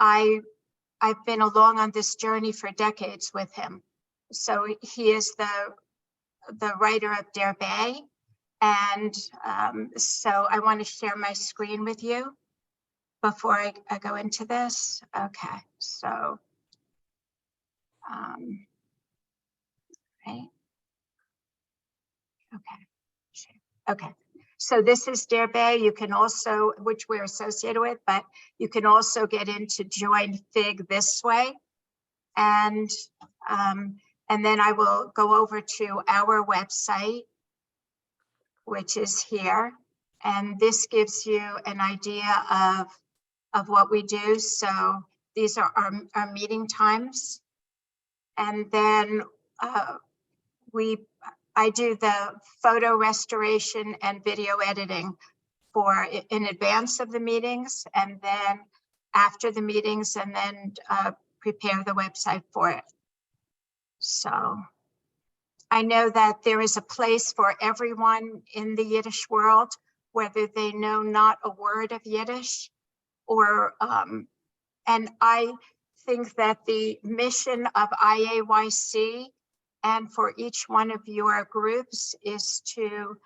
I've been along on this journey for decades with him. So he is the writer of Der Bay. And so I want to share my screen with you before I go into this. Okay, so, right. Okay, so this is Der Bay. You can also, which we're associated with, but you can also get into Join Fig this way. And then I will go over to our website, which is here. And this gives you an idea of what we do. So these are our meeting times. And then I do the photo restoration and video editing for in advance of the meetings, and then after the meetings, and then prepare the website for it. So I know that there is a place for everyone in the Yiddish world, whether they know not a word of Yiddish or, and I think that the mission of IAYC and for each one of your groups is to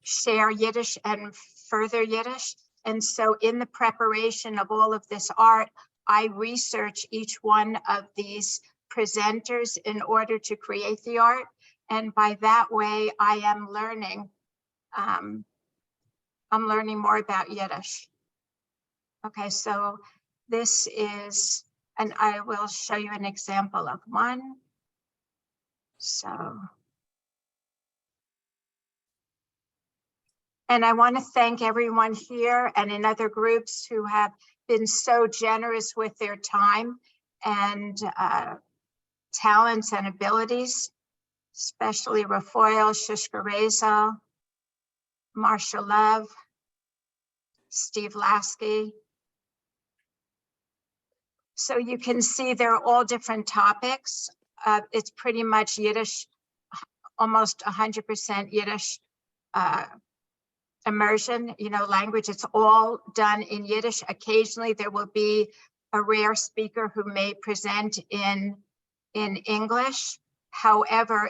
share Yiddish and further Yiddish. And so in the preparation of all of this art, I research each one of these presenters in order to create the art. And by that way, I am learning, I'm learning more about Yiddish. Okay, so this is, and I will show you an example of one. So, and I want to thank everyone here and in other groups who have been so generous with their time and talents and abilities, especially Rafael, Shishka Reza, Marsha Love, Steve Lasky. So you can see they're all different topics. It's pretty much Yiddish, almost 100% Yiddish immersion, you know, language. It's all done in Yiddish. Occasionally there will be a rare speaker who may present in English. However,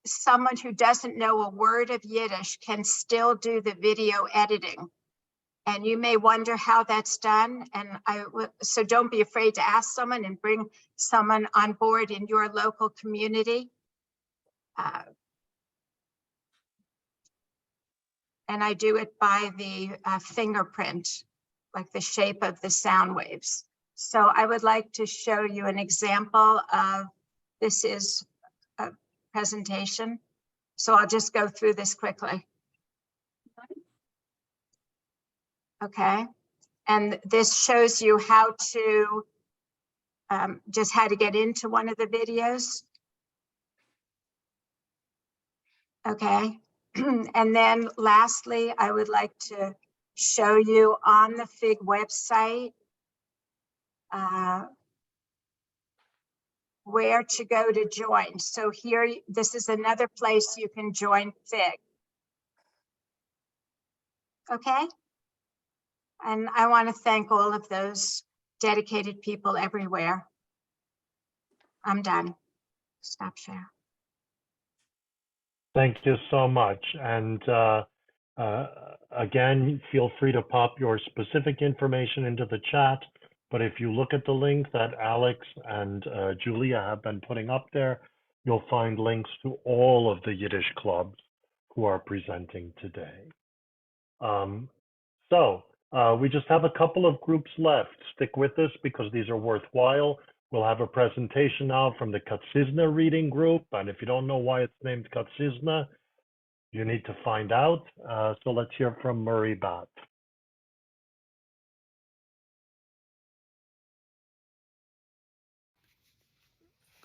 someone who doesn't know a word of Yiddish can still do the video editing. And you may wonder how that's done. And so don't be afraid to ask someone and bring someone on board in your local community. And I do it by the fingerprint, like the shape of the sound waves. So I would like to show you an example of, this is presentation. So I'll just go through this quickly. Okay, and this shows you how to just how to get into one of the videos. Okay, and then lastly, I would like to show you on the FIG website where to go to join. So here, this is another place you can join FIG. Okay, and I want to thank all of those dedicated people everywhere. I'm done. Stop share. Thank you so much. And again, feel free to pop your specific information into the chat. But if you look at the link that Alex and Julia have been putting up there, you'll find links to all of the Yiddish clubs who are presenting today. We just have a couple of groups left. Stick with us because these are worthwhile. We'll have a presentation now from the Katsusna reading group. And if you don't know why it's named Katsusna, you need to find out. So let's hear from Murray Bat.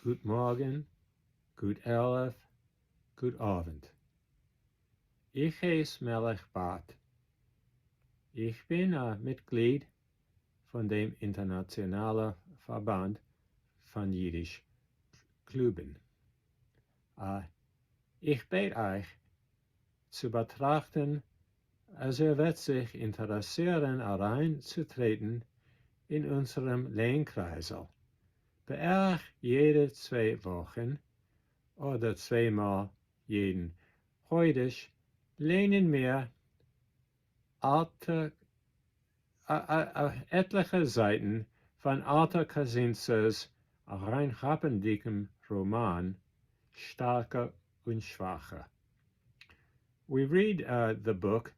Good Morgen, good Elef, good Abend. Ich heiße Melech Bat. Ich bin Mitglied von dem Internationalen Verband von Jiddisch Klubben. Ich bitte euch zu betrachten, als wird sich interessieren, hereinzutreten in unserem Lehnkreisel. Beerdig jede 2 Wochen oder 2-mal jeden Heudisch lehnen wir etliche Seiten von Arthur Kaczynskis reinhappendicken Roman Starke und Schwache. We read the book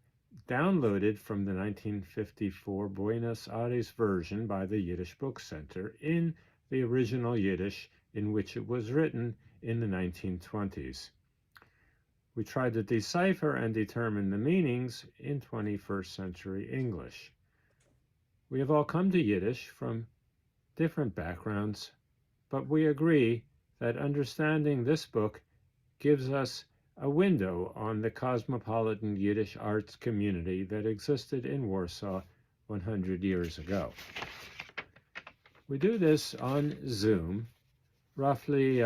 downloaded from the 1954 Buenos Aires version by the Yiddish Book Center in the original Yiddish in which it was written in the 1920s. We tried to decipher and determine the meanings in 21st century English. We have all come to Yiddish from different backgrounds, but we agree that understanding this book gives us a window on the cosmopolitan Yiddish arts community that existed in Warsaw 100 years ago. We do this on Zoom, roughly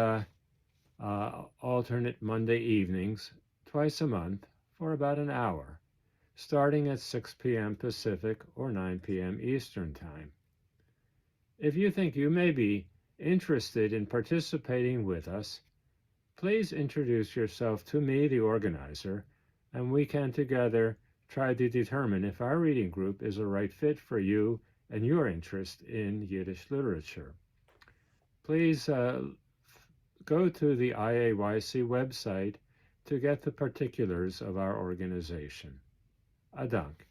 alternate Monday evenings, twice a month, for about an hour, starting at 6 p.m. Pacific or 9 p.m. Eastern Time. If you think you may be interested in participating with us, please introduce yourself to me, the organizer, and we can together try to determine if our reading group is a right fit for you and your interest in Yiddish literature. Please go to the IAYC website to get the particulars of our organization. Adank.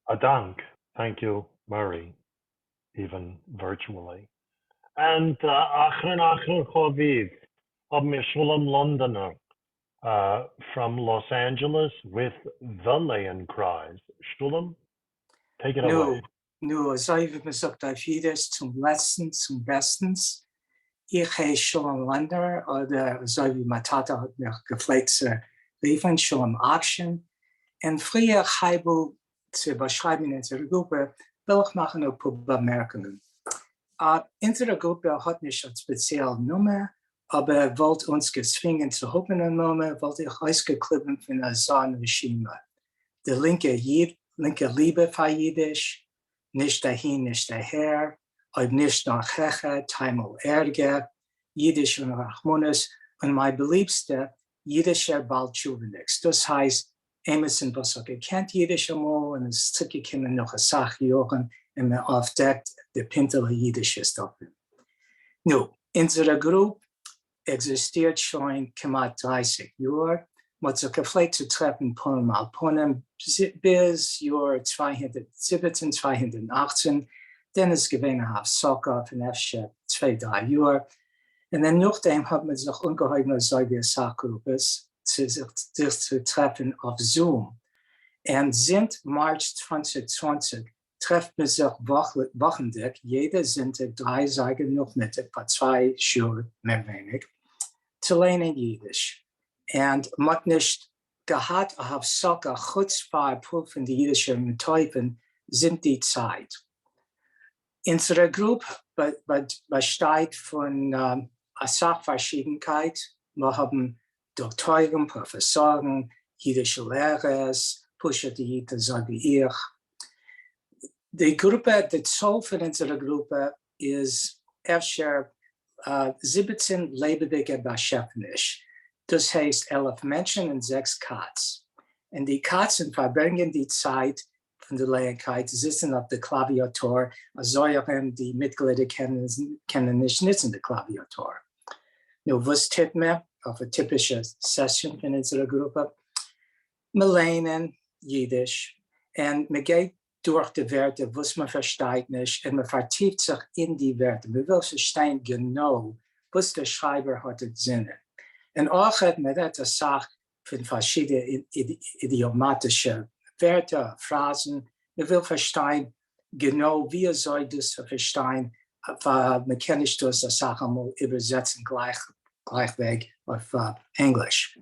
Adank. Thank you, Murray, even virtually. And Achron Choviv of Shulam Londoner from Los Angeles with the Leon Cries. Shulam, take it away. Nu, so wie man sagt auf Jiddisch, zum Letzten, zum Bestens. Ich heiße Shulam Londoner, oder so wie meine Tata hat mich gepflegt zu liefern, Shulam Action. Und früher habe zu beschreiben in unserer Gruppe, will ich machen ein paar Bemerkungen. Unsere Gruppe hat nicht eine spezielle Nummer, aber wollte uns gezwungen zu haben eine Nummer, wollte ich ausgeklippen von einer Sonnenregime. Die linke Liebe für Jiddisch, nicht dahin, nicht daher, ob nicht nach Heche, Teimel Ärger, Jiddisch und Rachmanis und mein beliebster Jiddischer Baldschuvenix. Das heißt, Emerson, was er gekannt Jiddisch einmal und es ist zurückgekommen noch eine Sache Jahren und man aufdeckt, der Pintele Jiddisch ist offen. Nun, unsere Gruppe existiert schon knapp 30 Jahre. Man hat sich gepflegt zu treffen, mal bis Jahr 217, 218. Dann ist gewesen auf Soccer von FC 2-3 Jahren. Und dann nachdem hat man sich ungeheuer solche Sachgruppen sich zu treffen auf Zoom. Und seit März 2020 trifft man sich wöchentlich, jede Sonntag 3 Tage Nachmittag für 2 Stunden, mehr wenig, zu lernen Jiddisch. Und man hat nicht gehabt, auf solche Chutzpah-Prüfen, die jüdische Methoden sind die Zeit. Unsere Gruppe besteht von einer Sachverschiedenheit. Wir haben Doktoren, Professoren, jüdische Lehrer, Pusher-Diäten, so wie ich. Die Gruppe, die Zahl von unserer Gruppe ist öfter 17 lebendige Beschäftigte. Das heißt 11 Menschen und 6 Katzen. Und die Katzen verbringen die Zeit von der Lehrkeit, sitzen auf der Klaviatur, also die Mitglieder kennen nicht nutzen die Klaviatur. Nur was tut man auf eine typische Session von unserer Gruppe? Wir lernen Jiddisch und man geht durch die Werte, was man versteht nicht, und man vertieft sich in die Werte. Man will verstehen genau, was der Schreiber hat im Sinne. Und auch hat man das Sache von verschiedenen idiomatischen Wörter, Phrasen. Man will verstehen genau, wie soll das verstehen, weil man kann nicht das Sache mal übersetzen gleichweg auf Englisch.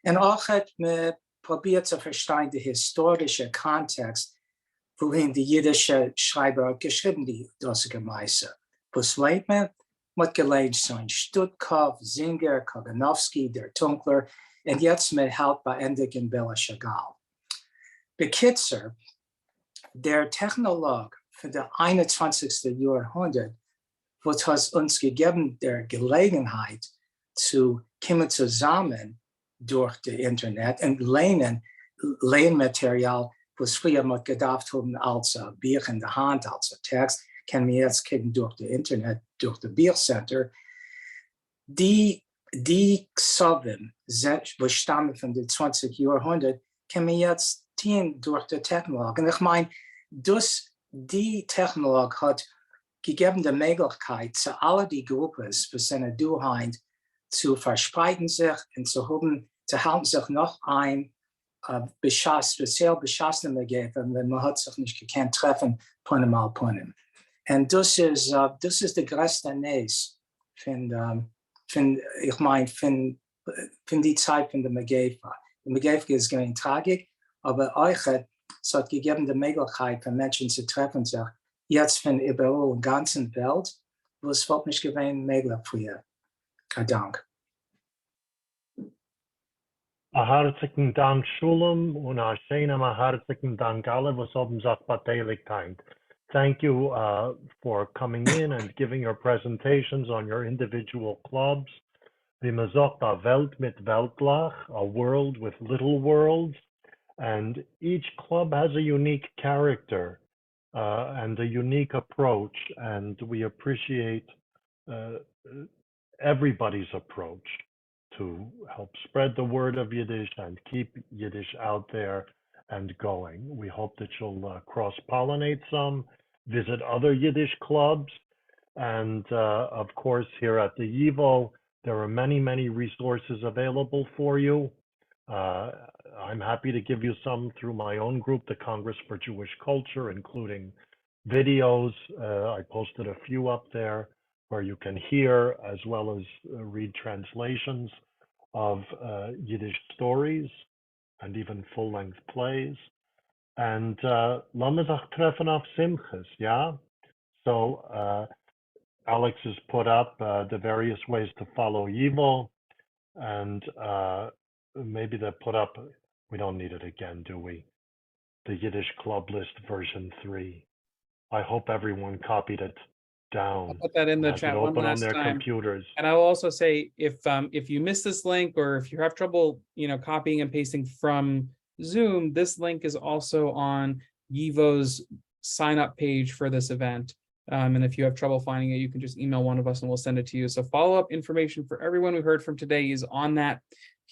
Und auch hat man probiert zu verstehen den historischen Kontext, wohin die jüdische Schreiber geschrieben die dortige Meise. Was lernt man? Man hat gelernt von Stuttgart, Singer, Koganowski, der Tunkler, und jetzt mit halt beendet in Bella Chagall. Bekitzer, der Technolog für das 21. Jahrhundert, hat uns gegeben der Gelegenheit zu kommen zusammen durch das Internet und lernen Lernmaterial, was früher man gedacht haben als Buch in der Hand, als Text, kann man jetzt kriegen durch das Internet, durch das Buchcenter. Die Xavim, die stammen von dem 20. Jahrhundert, kann man jetzt tun durch die Technologie. Und ich meine, die Technologie hat gegeben die Möglichkeit, zu allen die Gruppen, für seine Duheit, zu verspreiten sich und zu halten sich noch ein, speziell beschassene Begeben, wenn man hat sich nicht gekannt treffen, Punem mal Punem. Und das ist der größte Näs von die Zeit von der Megeva. Die Megeva ist gewesen tragisch, aber euch hat gegeben die Möglichkeit für Menschen zu treffen, sich jetzt von überall in der ganzen Welt, wo es überhaupt nicht gewesen möglich früher. Dank. Herzlichen Dank, Shulam, und herzlichen Dank alle, was haben sich beteiligt haben. Thank you for coming in and giving your presentations on your individual clubs. Wie man sagt, a Welt mit Weltlach, a world with little worlds, and each club has a unique character and a unique approach, and we appreciate everybody's approach to help spread the word of Yiddish and keep Yiddish out there and going. We hope that you'll cross-pollinate some, visit other Yiddish clubs, and of course here at the YIVO, there are many, many resources available for you. I'm happy to give you some through my own group, the Congress for Jewish Culture, including videos. I posted a few up there where you can hear as well as read translations of Yiddish stories and even full-length plays. And Lamazach treffen auf Simchas, yeah? So Alex has put up the various ways to follow YIVO, and maybe they put up, we don't need it again, do we? The Yiddish Club List version 3. I hope everyone copied it down. I'll put that in the chat one open last on their time. computers. And I will also say, if you miss this link, or if you have trouble, copying and pasting from Zoom, this link is also on YIVO's sign up page for this event. And if you have trouble finding it, you can just email one of us and we'll send it to you. So follow-up information for everyone we heard from today is on that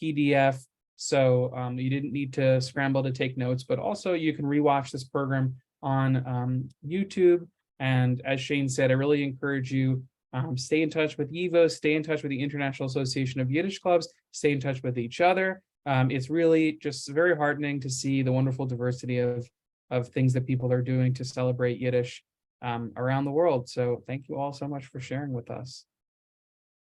PDF. So you didn't need to scramble to take notes, but also you can rewatch this program on YouTube. And as Shane said, I really encourage you Stay in touch with YIVO, stay in touch with the International Association of Yiddish Clubs, stay in touch with each other. It's really just very heartening to see the wonderful diversity of things that people are doing to celebrate Yiddish around the world. So thank you all so much for sharing with us.